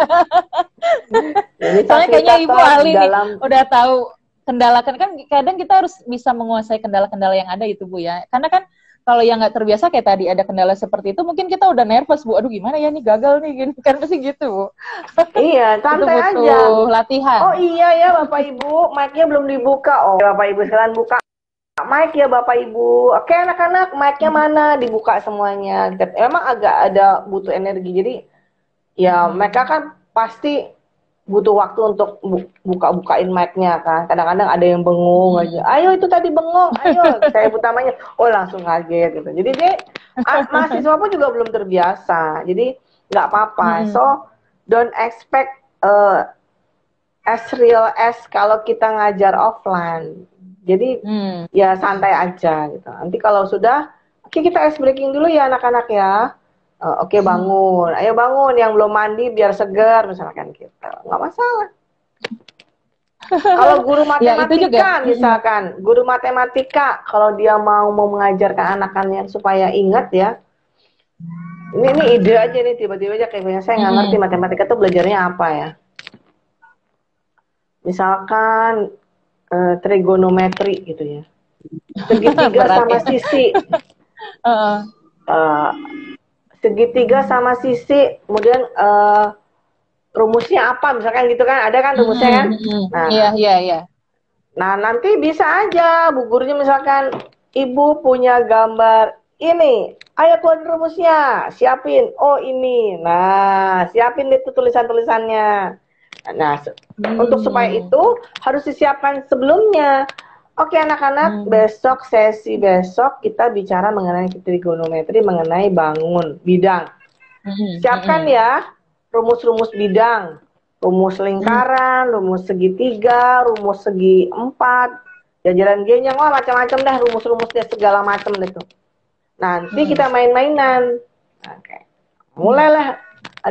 Soalnya kayaknya Ibu ahli nih, udah tahu kendala, kan kadang kita harus bisa menguasai kendala-kendala yang ada itu Bu ya. Karena kan kalau yang nggak terbiasa kayak tadi ada kendala seperti itu, mungkin kita udah nervous Bu. Aduh gimana ya nih, gagal nih, gini kan pasti gitu Bu. Iya, santai itu aja. Latihan. Oh iya ya Bapak Ibu, mic-nya belum dibuka. Oh Bapak Ibu sekalian buka mic ya Bapak Ibu. Oke anak-anak, mic-nya mana? Dibuka semuanya. Memang agak ada butuh energi. Jadi ya mereka kan pasti butuh waktu untuk bukain mic-nya kan. Kadang-kadang ada yang bengong aja. Ayo itu tadi bengong, ayo. Saya utamanya, oh langsung kaget gitu. Jadi mahasiswa pun juga belum terbiasa. Jadi nggak apa-apa. So don't expect as real as kalau kita ngajar offline. Jadi ya santai aja gitu. Nanti kalau sudah, oke kita ice breaking dulu ya anak-anak ya. Oke bangun, ayo bangun yang belum mandi biar segar misalkan gitu, nggak masalah. Kalau guru matematika misalkan, guru matematika kalau dia mau mengajarkan anak-anaknya supaya ingat ya, ini ide aja nih tiba-tiba aja kayak saya nggak ngerti matematika tuh belajarnya apa ya. Misalkan trigonometri gitu ya, segitiga sama sisi. Segitiga sama sisi, kemudian rumusnya apa misalkan gitu kan, ada kan rumusnya kan. Nah, iya. Nah nanti bisa aja bu gurunya misalkan Ibu punya gambar ini, ayo keluarin rumusnya, siapin, oh ini, nah siapin itu tulisan-tulisannya. Nah untuk supaya itu harus disiapkan sebelumnya. Oke anak-anak, besok sesi besok kita bicara mengenai trigonometri, mengenai bangun bidang. Siapkan ya rumus-rumus bidang, rumus lingkaran, rumus segitiga, rumus segi empat, jajaran genjang, wah macam-macam dah rumus-rumusnya segala macam itu. Nanti kita main-mainan. Oke. Mulailah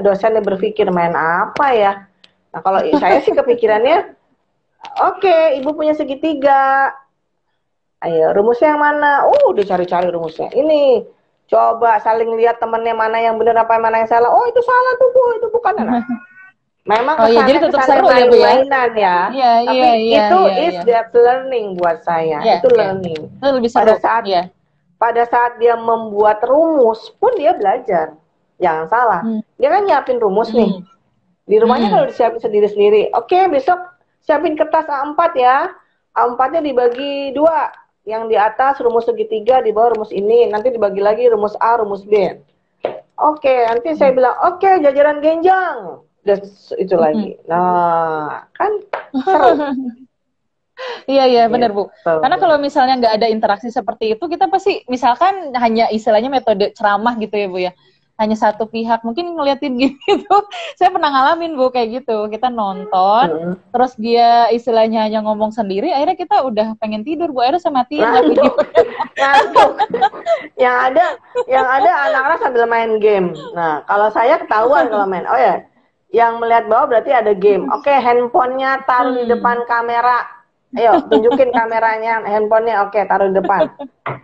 dosennya berpikir main apa ya. Nah kalau saya sih kepikirannya, oke, Ibu punya segitiga. Ayo, rumusnya yang mana? Udah cari-cari rumusnya. Ini, coba saling lihat temennya mana yang benar apa mana yang salah. Oh, itu salah tuh, Bu. Itu bukan. Nah. Memang kesannya main-mainan ya. Tapi itu is that learning buat saya. Itu learning. Pada saat dia membuat rumus pun dia belajar. Jangan salah. Dia kan nyiapin rumus nih. Di rumahnya kalau disiapin sendiri-sendiri. Oke, besok siapin kertas A4 ya. A4-nya dibagi 2. Yang di atas rumus segitiga, di bawah rumus ini. Nanti dibagi lagi rumus A, rumus B. Oke, nanti saya bilang, oke, jajaran genjang. Dan itu lagi. Nah, kan seru. Iya iya benar Bu. Gitu. Karena kalau misalnya nggak ada interaksi seperti itu, kita pasti misalkan hanya istilahnya metode ceramah gitu ya Bu ya. Hanya satu pihak mungkin ngeliatin gitu. Saya pernah ngalamin Bu kayak gitu. Kita nonton, terus dia istilahnya hanya ngomong sendiri, akhirnya kita udah pengen tidur Bu. Akhirnya saya matiin lah Ngantuk, videonya. ngantuk. Yang ada anak-anak sambil main game. Nah, kalau saya ketahuan kalau main. Oh ya, yang melihat bawah berarti ada game. Oke, handphonenya taruh di depan kamera. Ayo, tunjukin kameranya, handphonenya. Oke, taruh di depan.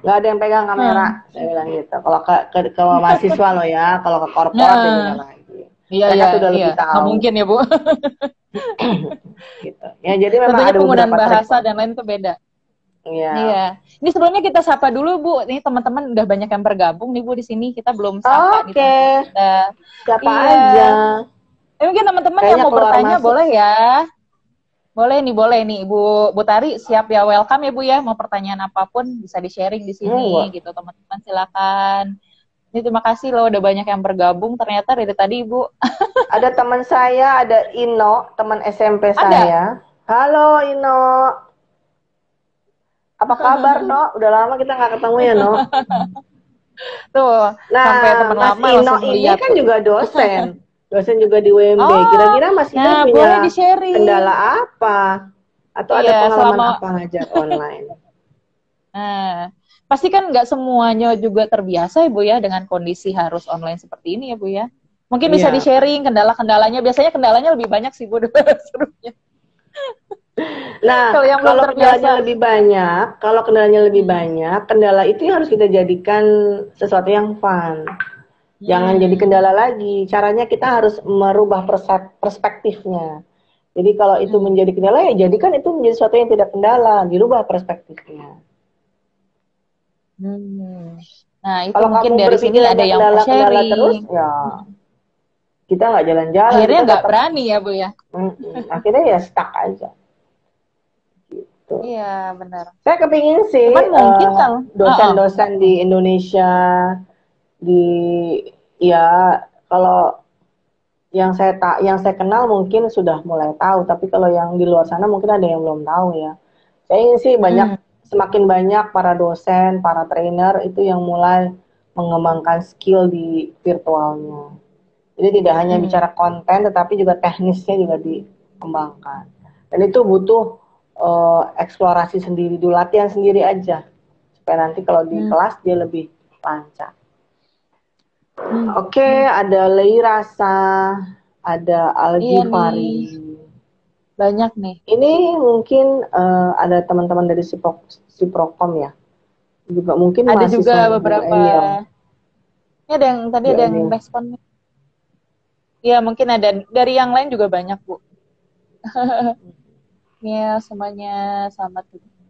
Nggak ada yang pegang kamera. Saya bilang gitu. Kalau ke mahasiswa loh ya, kalau ke korporat ya beda lagi. Iya Mereka iya sudah iya. lebih tahu. Nggak mungkin ya Bu. Gitu. Ya, jadi memang Tentunya ada penggunaan beberapa bahasa trik. dan lain itu beda. Iya. Iya. Ini sebelumnya kita sapa dulu Bu. Ini teman-teman udah banyak yang bergabung nih Bu di sini. Kita belum sapa nih Oke. teman-teman kita. Siapa Iya. aja? Mungkin teman-teman yang Kayaknya mau keluar bertanya masuk. boleh ya. Boleh nih Bu Tari siap ya, welcome ya Bu ya. Mau pertanyaan apapun bisa di-sharing di sini gitu teman-teman, silakan. Ini terima kasih loh udah banyak yang bergabung ternyata dari tadi Ibu. Ada teman saya, ada Ino, teman SMP Ada. saya. Halo Ino. Apa kabar No? Udah lama kita nggak ketemu ya No. Tuh, sampai Nah, teman Mas lama Ino langsung ini lihat kan tuh. juga dosen. Dosen juga di UMB. Oh, Kira-kira Mas Ino nah, punya boleh di-sharing. kendala apa? Atau ada Iya, pengalaman apa ngajar online? Nah, pasti kan nggak semuanya juga terbiasa ya Bu ya dengan kondisi harus online seperti ini ya Bu ya. Mungkin bisa Iya. di-sharing kendala-kendalanya. Biasanya kendalanya lebih banyak sih Bu daripada serunya. Nah, Kalau yang belum kalau terbiasa. kendalanya lebih banyak, kendala itu harus kita jadikan sesuatu yang fun. Jangan jadi kendala lagi. Caranya kita harus merubah perspektifnya. Jadi kalau itu menjadi kendala, ya jadikan itu menjadi sesuatu yang tidak kendala, dirubah perspektifnya. Nah, itu Kalau mungkin kamu dari sini berpikir ada hanya yang mau kendala-kendala terus, sharing. ya kita nggak jalan-jalan. Akhirnya kita nggak tetap, berani ya Bu ya. Akhirnya ya stuck aja. Gitu. Iya benar. Saya kepingin sih Cuman mungkin kalau dosen-dosen di Indonesia ya kalau yang saya kenal mungkin sudah mulai tahu, tapi kalau yang di luar sana mungkin ada yang belum tahu ya. Saya ingin sih semakin banyak para dosen, para trainer itu yang mulai mengembangkan skill di virtualnya. Jadi tidak hanya bicara konten, tetapi juga teknisnya juga dikembangkan. Dan itu butuh eksplorasi sendiri, dulu latihan sendiri aja, supaya nanti kalau di kelas dia lebih lancar. Oke, ada Leirasa, ada Algifari. Iya banyak nih. Ini mungkin ada teman-teman dari Siprokom ya. Juga mungkin ada mahasiswa juga beberapa. Ini ada yang tadi ada yang respon. Iya, mungkin ada dari yang lain juga banyak, Bu. Ya, semuanya selamat.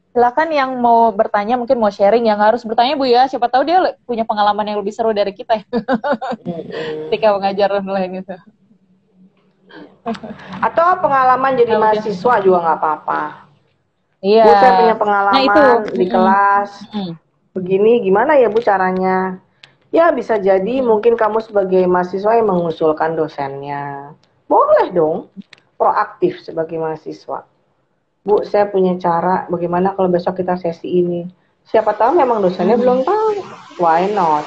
Silakan yang mau bertanya, mungkin mau sharing, yang harus bertanya Bu ya. Siapa tahu dia punya pengalaman yang lebih seru dari kita ketika mengajar online itu. Atau pengalaman jadi mahasiswa juga nggak apa-apa. Iya. Bu, saya punya pengalaman itu. di kelas. Begini, gimana ya Bu caranya? Ya bisa jadi mungkin kamu sebagai mahasiswa yang mengusulkan dosennya. Boleh dong, proaktif sebagai mahasiswa. Bu, saya punya cara bagaimana kalau besok kita sesi ini. Siapa tahu memang dosennya belum tahu. Why not?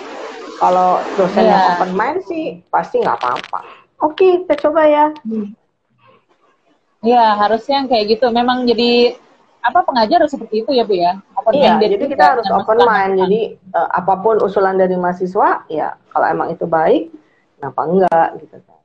Kalau dosennya open mind sih pasti nggak apa-apa. Oke, kita coba ya. Iya, harusnya yang kayak gitu. Memang jadi pengajar harus seperti itu ya Bu ya. Iya, jadi kita harus open mind. Jadi apapun usulan dari mahasiswa, ya kalau emang itu baik, kenapa enggak gitu kan.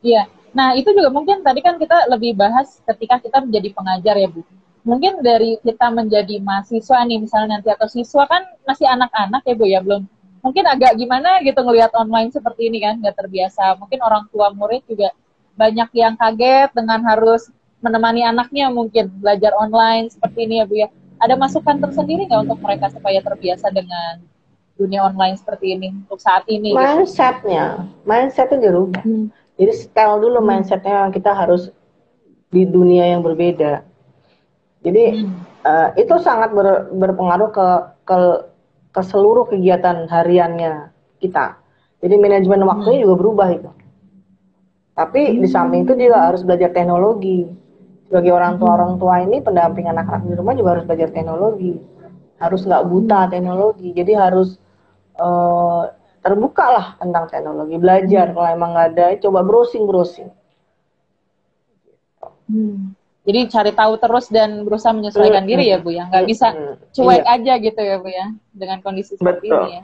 Iya. Nah, itu juga mungkin tadi kan kita lebih bahas ketika kita menjadi pengajar ya, Bu. Mungkin dari kita menjadi mahasiswa nih, misalnya nanti atau siswa kan masih anak-anak ya, Bu ya, belum. Mungkin agak gimana gitu ngelihat online seperti ini kan, nggak terbiasa. Mungkin orang tua murid juga banyak yang kaget dengan harus menemani anaknya mungkin belajar online seperti ini ya, Bu ya. Ada masukan tersendiri nggak untuk mereka supaya terbiasa dengan dunia online seperti ini untuk saat ini? Mindsetnya dirubah. Jadi setel dulu mindsetnya, kita harus di dunia yang berbeda. Jadi itu sangat berpengaruh ke ke seluruh kegiatan hariannya kita. Jadi manajemen waktunya juga berubah itu. Tapi di samping itu juga harus belajar teknologi. Sebagai orang tua ini pendamping anak-anak di rumah juga harus belajar teknologi. Harus nggak buta teknologi. Jadi harus terbuka lah tentang teknologi. Belajar kalau emang nggak ada, coba browsing. Jadi cari tahu terus dan berusaha menyesuaikan diri ya Bu ya. Nggak bisa cuek aja gitu ya Bu ya dengan kondisi seperti ini ya.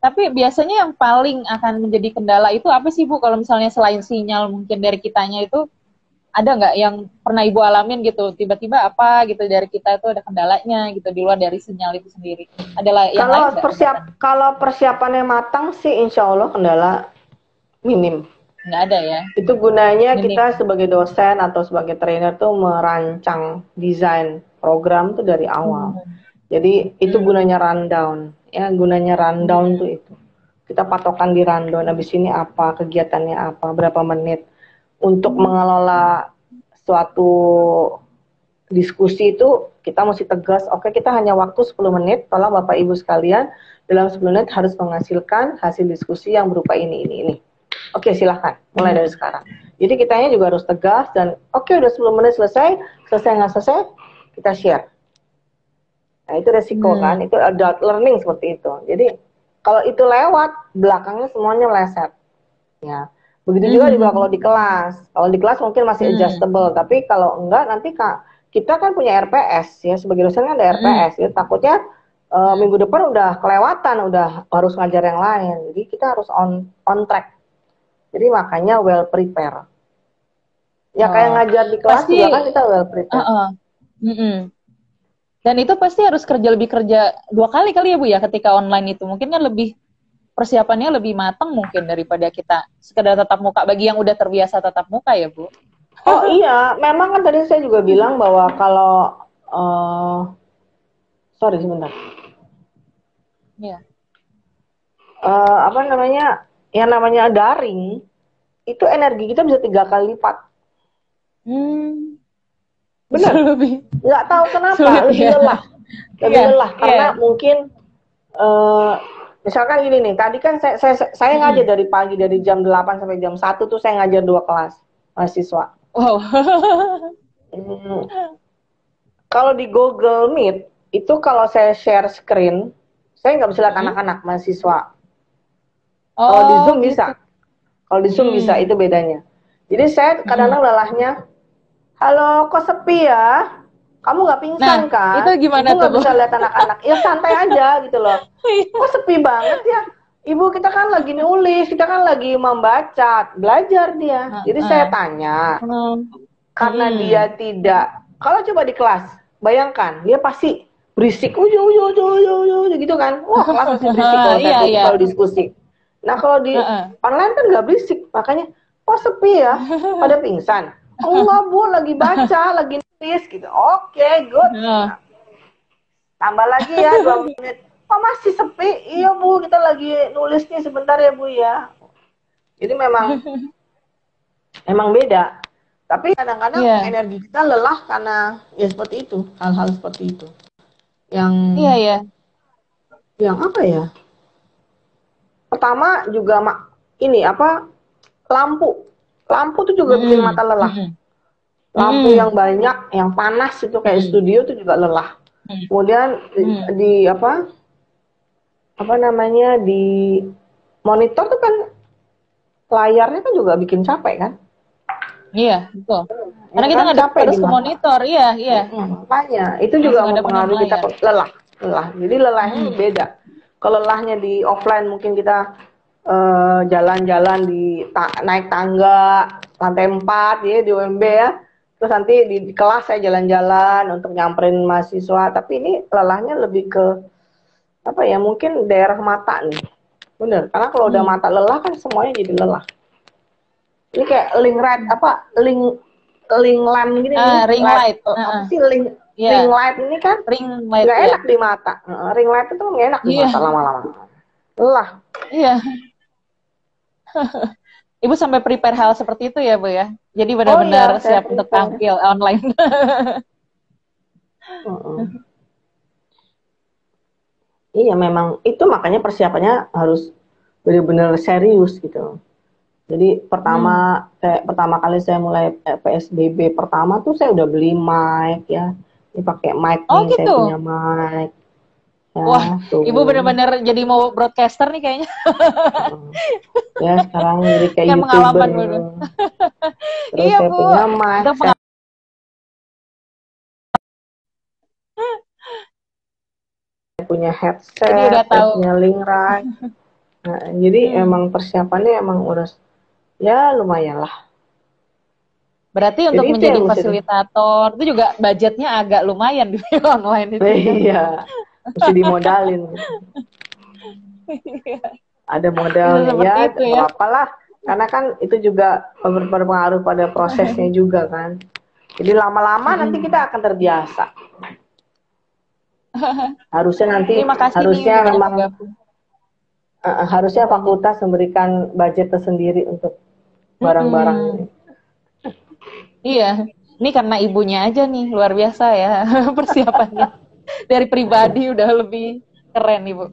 Tapi biasanya yang paling akan menjadi kendala itu apa sih Bu? Kalau misalnya selain sinyal mungkin dari kitanya itu, ada nggak yang pernah Ibu alamin gitu? Tiba-tiba apa gitu dari kita itu ada kendalanya gitu di luar dari sinyal itu sendiri. Adalah yang lain nggak? Kalau persiapannya matang sih insya Allah kendala minim. Nggak ada ya? Itu gunanya kita sebagai dosen atau sebagai trainer tuh merancang desain program tuh dari awal. Jadi itu gunanya rundown. Ya, gunanya rundown tuh itu. Kita patokan di rundown, habis ini apa, kegiatannya apa, berapa menit. Untuk mengelola suatu diskusi itu, kita mesti tegas, oke, kita hanya waktu 10 menit, tolong Bapak Ibu sekalian, dalam 10 menit harus menghasilkan hasil diskusi yang berupa ini. Oke, silahkan, mulai dari sekarang. Jadi kitanya juga harus tegas, dan oke, udah 10 menit selesai nggak selesai, kita share. Nah, itu resiko kan, itu adult learning seperti itu. Jadi kalau itu lewat, belakangnya semuanya meleset. Ya, begitu juga kalau di kelas. Kalau di kelas mungkin masih adjustable, tapi kalau enggak nanti kita kan punya RPS ya, sebagai dosen kan ada RPS. Ya, takutnya minggu depan udah kelewatan, udah harus ngajar yang lain. Jadi kita harus on track. Jadi makanya well prepare. Ya kayak ngajar di kelas juga kan kita well prepare. Dan itu pasti harus lebih kerja 2 kali ya Bu ya ketika online itu. Mungkin kan lebih persiapannya lebih matang mungkin daripada kita sekedar tatap muka bagi yang udah terbiasa tatap muka ya Bu. Oh iya, memang kan tadi saya juga bilang bahwa kalau sorry sebentar. Iya. Yang namanya daring itu energi kita bisa 3 kali lipat. Benar. Nggak tahu kenapa lebih lelah. Lelah karena mungkin misalkan gini nih, tadi kan saya ngajar dari pagi dari jam 8 sampai jam 1 tuh saya ngajar 2 kelas mahasiswa. Wow. Kalau di Google Meet itu kalau saya share screen, saya nggak bisa lihat anak-anak mahasiswa. Kalau di Zoom bisa. Kalau di Zoom bisa, itu bedanya. Jadi saya kadang-kadang lelahnya, halo, kok sepi ya? Kamu nggak pingsan kan? Itu gimana Ibu nggak bisa lihat anak-anak. Ya santai aja gitu loh. Kok sepi banget ya? Ibu, kita kan lagi nulis, kita kan lagi membaca, belajar dia. Jadi saya tanya, karena dia tidak. Kalau coba di kelas, bayangkan dia pasti berisik, gitu kan? Wah, kelas pasti berisik kalau diskusi. Nah kalau di online kan nggak berisik, makanya kok sepi ya? Pada pingsan. Enggak Bu, lagi baca, lagi nulis gitu. Oke, good. Nah, tambah lagi ya 2 menit. Kok masih sepi? Iya Bu, kita lagi nulis nih sebentar ya Bu ya. Jadi memang beda. Tapi kadang-kadang energi kita lelah karena ya seperti itu, hal-hal seperti itu. Yang apa ya? Pertama juga lampu tuh juga bikin mata lelah. Lampu yang banyak, yang panas itu kayak studio tuh juga lelah. Kemudian di monitor tuh kan layarnya kan juga bikin capek kan? Iya, betul. Karena kita nggak harus ke monitor, iya. Makanya itu juga mempengaruhi kita lelah. Jadi lelahnya beda. Kalau lelahnya di offline mungkin kita jalan-jalan naik tangga lantai 4 ya di UMB ya. Terus nanti di kelas saya jalan-jalan untuk nyamperin mahasiswa. Tapi ini lelahnya lebih ke mungkin daerah mata nih. Bener, karena kalau udah mata lelah kan semuanya jadi lelah. Ini kayak ring lamp gini. Ring light. Apa sih ring light ini kan? Ring light. Nggak enak di mata. Ring light itu nggak enak di mata lama-lama. Lelah. Iya. Ibu sampai prepare hal seperti itu ya Bu ya? Jadi benar-benar siap untuk tampil online. Mm-mm. Iya memang itu makanya persiapannya harus benar-benar serius gitu. Jadi Hmm. pertama kali saya mulai PSBB pertama tuh saya udah beli mic ya. Ini pakai mic Oh nih, saya gitu. punya mic ya Wah, ibu tuh. benar-benar jadi mau broadcaster nih kayaknya. Heeh. Ya sekarang jadi kayak Kayak YouTuber. pengalaman dulu. Terus Iya saya Bu, punya mic, udah saya pengalaman. punya Jadi headset, udah saya tahu. punya link right. Nah, jadi emang Hmm. persiapannya emang udah ya lumayan lah. Berarti Jadi untuk itu menjadi yang mesti fasilitator itu juga budgetnya agak lumayan di online itu ya. iya, mesti dimodalin gitu. Ada Bisa modalnya ya, seperti itu nggak ya. apa-apa lah. Karena kan itu juga berpengaruh pada prosesnya juga kan. Jadi lama-lama nanti kita Mm-mm. akan terbiasa. Harusnya nanti, Terima kasih nih harusnya udah banyak memang, menggabung harusnya infonya. fakultas memberikan budget tersendiri untuk barang-barang ini. Mm-mm. Iya, ini karena ibunya aja nih luar biasa ya persiapannya. Dari pribadi udah lebih keren ibu.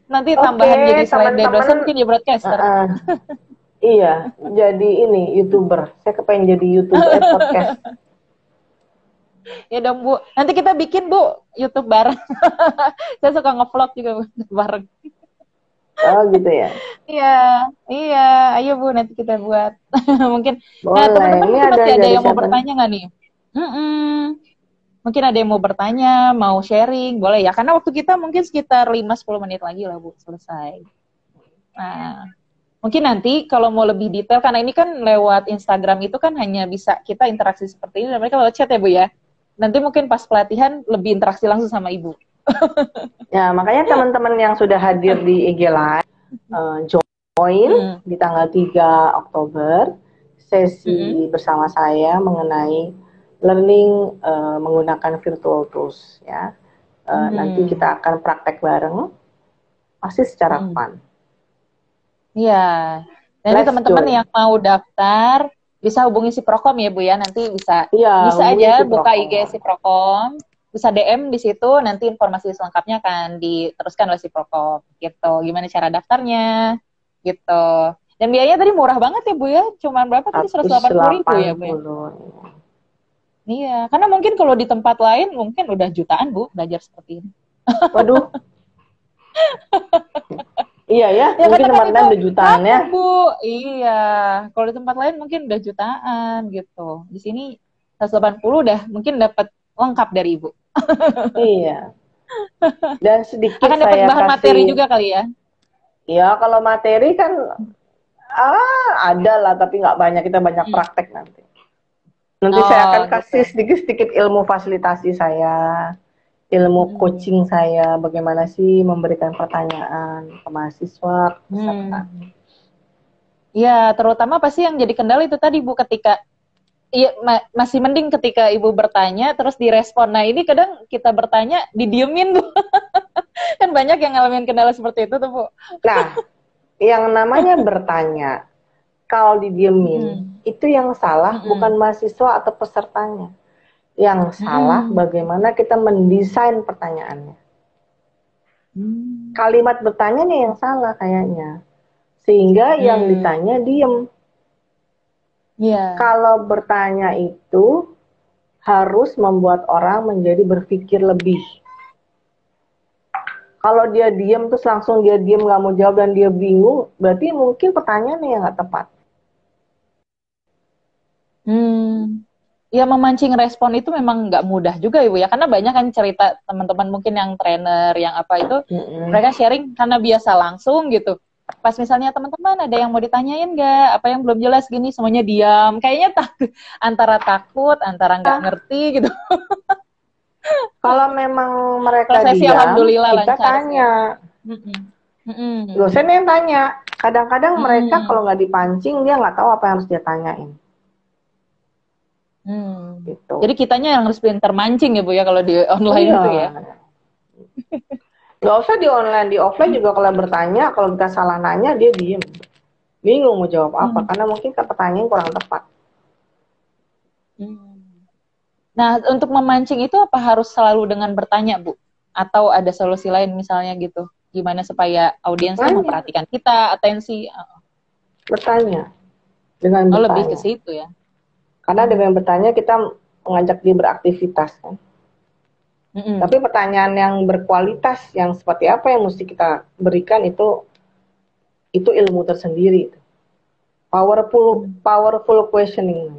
Nanti Oke, tambahan jadi selain dari teman-teman, dosen mungkin jadi uh, broadcaster. uh, iya, jadi ini YouTuber. Saya kepengen jadi YouTuber, podcast. Ya dong Bu. Nanti kita bikin Bu YouTube bareng. Saya suka ngevlog juga Bu, bareng. Oh gitu ya. Iya, iya. Ayo Bu, nanti kita buat. Mungkin. Nah, Boleh. teman-teman Ini mungkin ada masih ada dari yang mau siapa nih? bertanya nggak nih? Mm-mm. Mungkin ada yang mau bertanya, mau sharing, boleh ya? Karena waktu kita mungkin sekitar 5-10 menit lagi lah Bu, selesai. Nah, mungkin nanti kalau mau lebih detail, karena ini kan lewat Instagram itu kan hanya bisa kita interaksi seperti ini, dan mereka lewat chat ya Bu ya? Nanti mungkin pas pelatihan lebih interaksi langsung sama Ibu. Ya, makanya teman-teman yang sudah hadir di IG Live, join Mm-mm. di tanggal 3 Oktober, Mm-mm. sesi bersama saya mengenai learning menggunakan virtual tools. Ya. Nanti Mm-mm. kita akan praktek bareng, pasti secara Mm-mm. fun. Iya. Nanti Let's teman-teman join. yang mau daftar bisa hubungi si Prokom ya Bu ya. Nanti bisa Iya, bisa aja hubungi si buka IG Prokom. si Prokom, bisa DM di situ. Nanti informasi selengkapnya akan diteruskan oleh si Prokom. Gitu. Gimana cara daftarnya? Gitu. Dan biayanya tadi murah banget ya Bu ya. Cuman berapa tadi? 180.000 ya Bu ya. 180. Iya. Karena mungkin kalau di tempat lain mungkin udah jutaan Bu belajar seperti ini. Waduh, iya ya, Ya mungkin karena kan teman-teman itu udah jutaan ya. praktek Bu. Iya. Kalau di tempat lain mungkin udah jutaan gitu. Di sini 180 udah mungkin dapat lengkap dari Ibu. Iya. Dan sedikit Akan dapat saya bahan materi kasih, juga kali ya. ya kalau materi kan ada lah, tapi nggak banyak, kita banyak Hmm. praktek nanti. Nanti saya Oh akan gitu. kasih sedikit-sedikit ilmu fasilitasi saya, ilmu Hmm. coaching saya, bagaimana sih memberikan pertanyaan ke mahasiswa, ke peserta. Hmm. Ya, terutama pasti yang jadi kendala itu tadi Bu ketika iya masih mending ketika Ibu bertanya terus direspon. Nah, ini kadang kita bertanya didiemin Bu. Kan banyak yang ngalamin kendala seperti itu tuh Bu. Nah, yang namanya bertanya, kalau didiemin, Mm-mm. itu yang salah bukan Mm-mm. mahasiswa atau pesertanya. Yang salah Mm-mm. bagaimana kita mendesain pertanyaannya. Hmm. Kalimat bertanya nih yang salah kayaknya. Sehingga yang Hmm. ditanya diem. Iya. Kalau bertanya itu harus membuat orang menjadi berpikir lebih. Kalau dia diem terus langsung dia diem nggak mau jawab dan dia bingung, berarti mungkin pertanyaannya yang nggak tepat. Hmm. Ya memancing respon itu memang nggak mudah juga Ibu ya, karena banyak kan cerita teman-teman mungkin yang trainer yang apa itu Mm-mm. mereka sharing karena biasa langsung gitu. Pas misalnya teman-teman ada yang mau ditanyain nggak, apa yang belum jelas gini semuanya diam, kayaknya takut antara nggak ngerti gitu. Kalau memang Kalau mereka saya sih diam, alhamdulillah kita lancar sih. tanya. Mm-mm. Mm-mm. Dosen yang tanya. Kadang-kadang mereka Mm-mm. kalau nggak dipancing, dia nggak tahu apa yang harus dia tanyain. Hmm. Jadi Gitu. kitanya yang harus pintar mancing ya Bu ya kalau di online Iya. itu ya. Nggak usah di online, di offline juga kalau bertanya, kalau kita salah nanya, dia diem. Bingung mau jawab apa, Hmm. karena mungkin pertanyaan kurang tepat. Hmm. Nah, untuk memancing itu apa harus selalu dengan bertanya, Bu? Atau ada solusi lain misalnya gitu? Gimana supaya audiens tuh Bertanya, memperhatikan kita, atensi? bertanya, dengan Oh, lebih ke bertanya. situ ya. Karena dengan bertanya kita mengajak dia beraktivitas kan. Mm-mm. Tapi pertanyaan yang berkualitas, yang seperti apa yang mesti kita berikan itu ilmu tersendiri. Powerful questioning.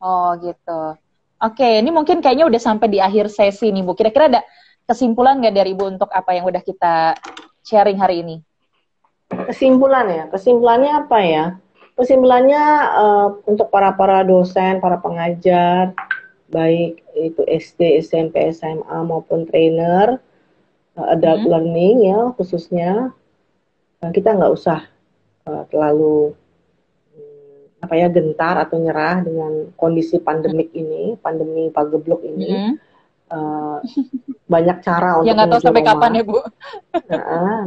Oh, gitu. Oke, ini mungkin kayaknya udah sampai di akhir sesi nih, Bu. Kira-kira ada kesimpulan nggak dari Ibu untuk apa yang udah kita sharing hari ini? Kesimpulannya apa ya? Kesimpulannya untuk para dosen, para pengajar, baik itu SD, SMP, SMA maupun trainer, adult learning ya khususnya, kita nggak usah terlalu gentar atau nyerah dengan kondisi pandemik ini, pandemi pagebluk ini. Banyak cara Ya untuk nggak tahu menuju sampai kapan Roma. ya, Bu.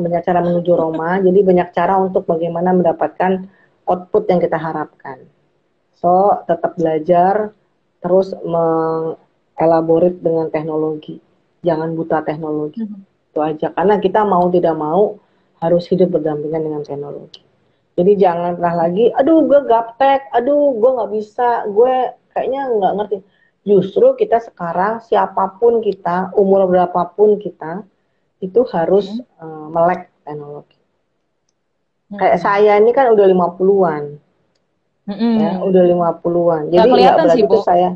Banyak cara menuju Roma. Jadi banyak cara untuk bagaimana mendapatkan output yang kita harapkan. So, tetap belajar, terus mengelaborate dengan teknologi. Jangan buta teknologi. Itu aja. Karena kita mau tidak mau harus hidup berdampingan dengan teknologi. Jadi jangan pernah lagi, aduh gue gaptek, aduh gue nggak bisa, gue kayaknya nggak ngerti. Justru kita sekarang, siapapun kita, umur berapapun kita, itu harus melek teknologi. Kayak saya ini kan udah 50-an. Ya, udah 50-an. Nggak Jadi nggak kelihatan sih, berarti Bu. tuh saya,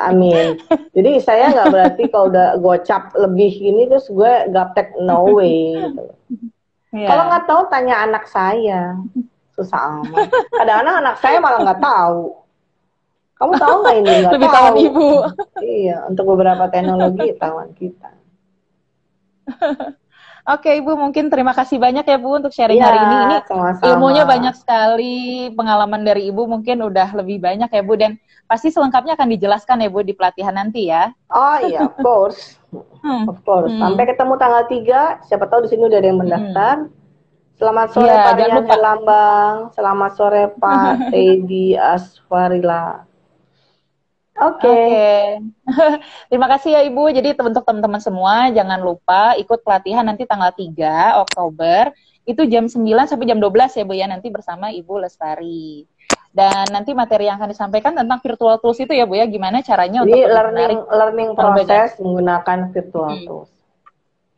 amin. Jadi saya nggak berarti kalau udah gocap lebih ini terus gue gaptek, no way gitu loh. Kalau Iya. nggak tahu tanya anak saya, susah amat. Kadang-kadang anak saya malah nggak tahu. Kamu tahu nggak ini? Nggak Lebih tawan tahu. Ibu. Iya, untuk beberapa teknologi tawan kita. Oke, Ibu, mungkin terima kasih banyak ya, Bu, untuk sharing Iya, hari ini. Ini sama-sama. ilmunya banyak sekali, pengalaman dari Ibu mungkin udah lebih banyak ya, Bu, dan pasti selengkapnya akan dijelaskan ya, Bu, di pelatihan nanti ya. Oh iya, of course. Of course. Sampai ketemu tanggal 3, siapa tahu di sini udah ada yang mendaftar. Selamat sore Iya, Pak jangan Rian lupa. Herlambang. Selamat sore Pak Teddy Asfarila. Oke. Terima kasih ya Ibu. Jadi untuk teman-teman semua jangan lupa ikut pelatihan nanti tanggal 3 Oktober. Itu jam 9 sampai jam 12 ya Bu ya, nanti bersama Ibu Lestari. Dan nanti materi yang akan disampaikan tentang virtual tools itu ya Bu ya, gimana caranya Jadi untuk lebih menarik learning proses menggunakan virtual tools.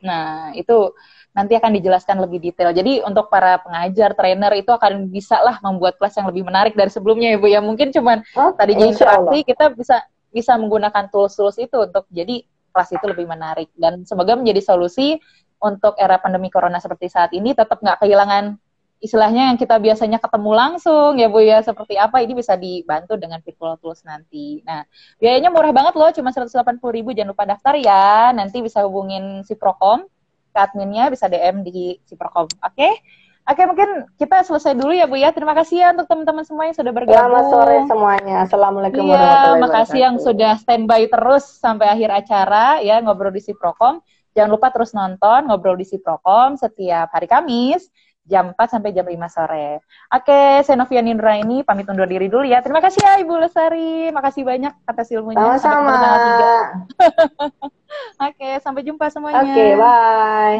Nah, itu nanti akan dijelaskan lebih detail. Jadi untuk para pengajar, trainer itu akan bisa lah membuat kelas yang lebih menarik dari sebelumnya ya Bu ya. Mungkin cuman tadinya interaksi, kita bisa menggunakan tools-tools itu untuk jadi kelas itu lebih menarik. Dan semoga menjadi solusi untuk era pandemi corona seperti saat ini, tetap nggak kehilangan istilahnya yang kita biasanya ketemu langsung ya Bu ya, seperti apa, ini bisa dibantu dengan virtual tools nanti. Nah, biayanya murah banget loh, cuma 180.000, jangan lupa daftar ya. Nanti bisa hubungin si Prokom, ke adminnya bisa DM di si Prokom. Oke? Oke, mungkin kita selesai dulu ya Bu ya. Terima kasih ya untuk teman-teman semua yang sudah bergabung. Selamat sore semuanya. Assalamualaikum warahmatullahi wabarakatuh. Makasih yang sudah standby terus sampai akhir acara ya, ngobrol di si Prokom. Jangan lupa terus nonton Ngobrol di si Prokom setiap hari Kamis jam 4 sampai jam 5 sore. Oke, saya Novia Nindra ini pamit undur diri dulu ya. Terima kasih ya Ibu Lestari. Makasih banyak atas ilmunya. Sama-sama. Sampai ketemu tanggal 3. Oke, sampai jumpa semuanya. Oke, bye.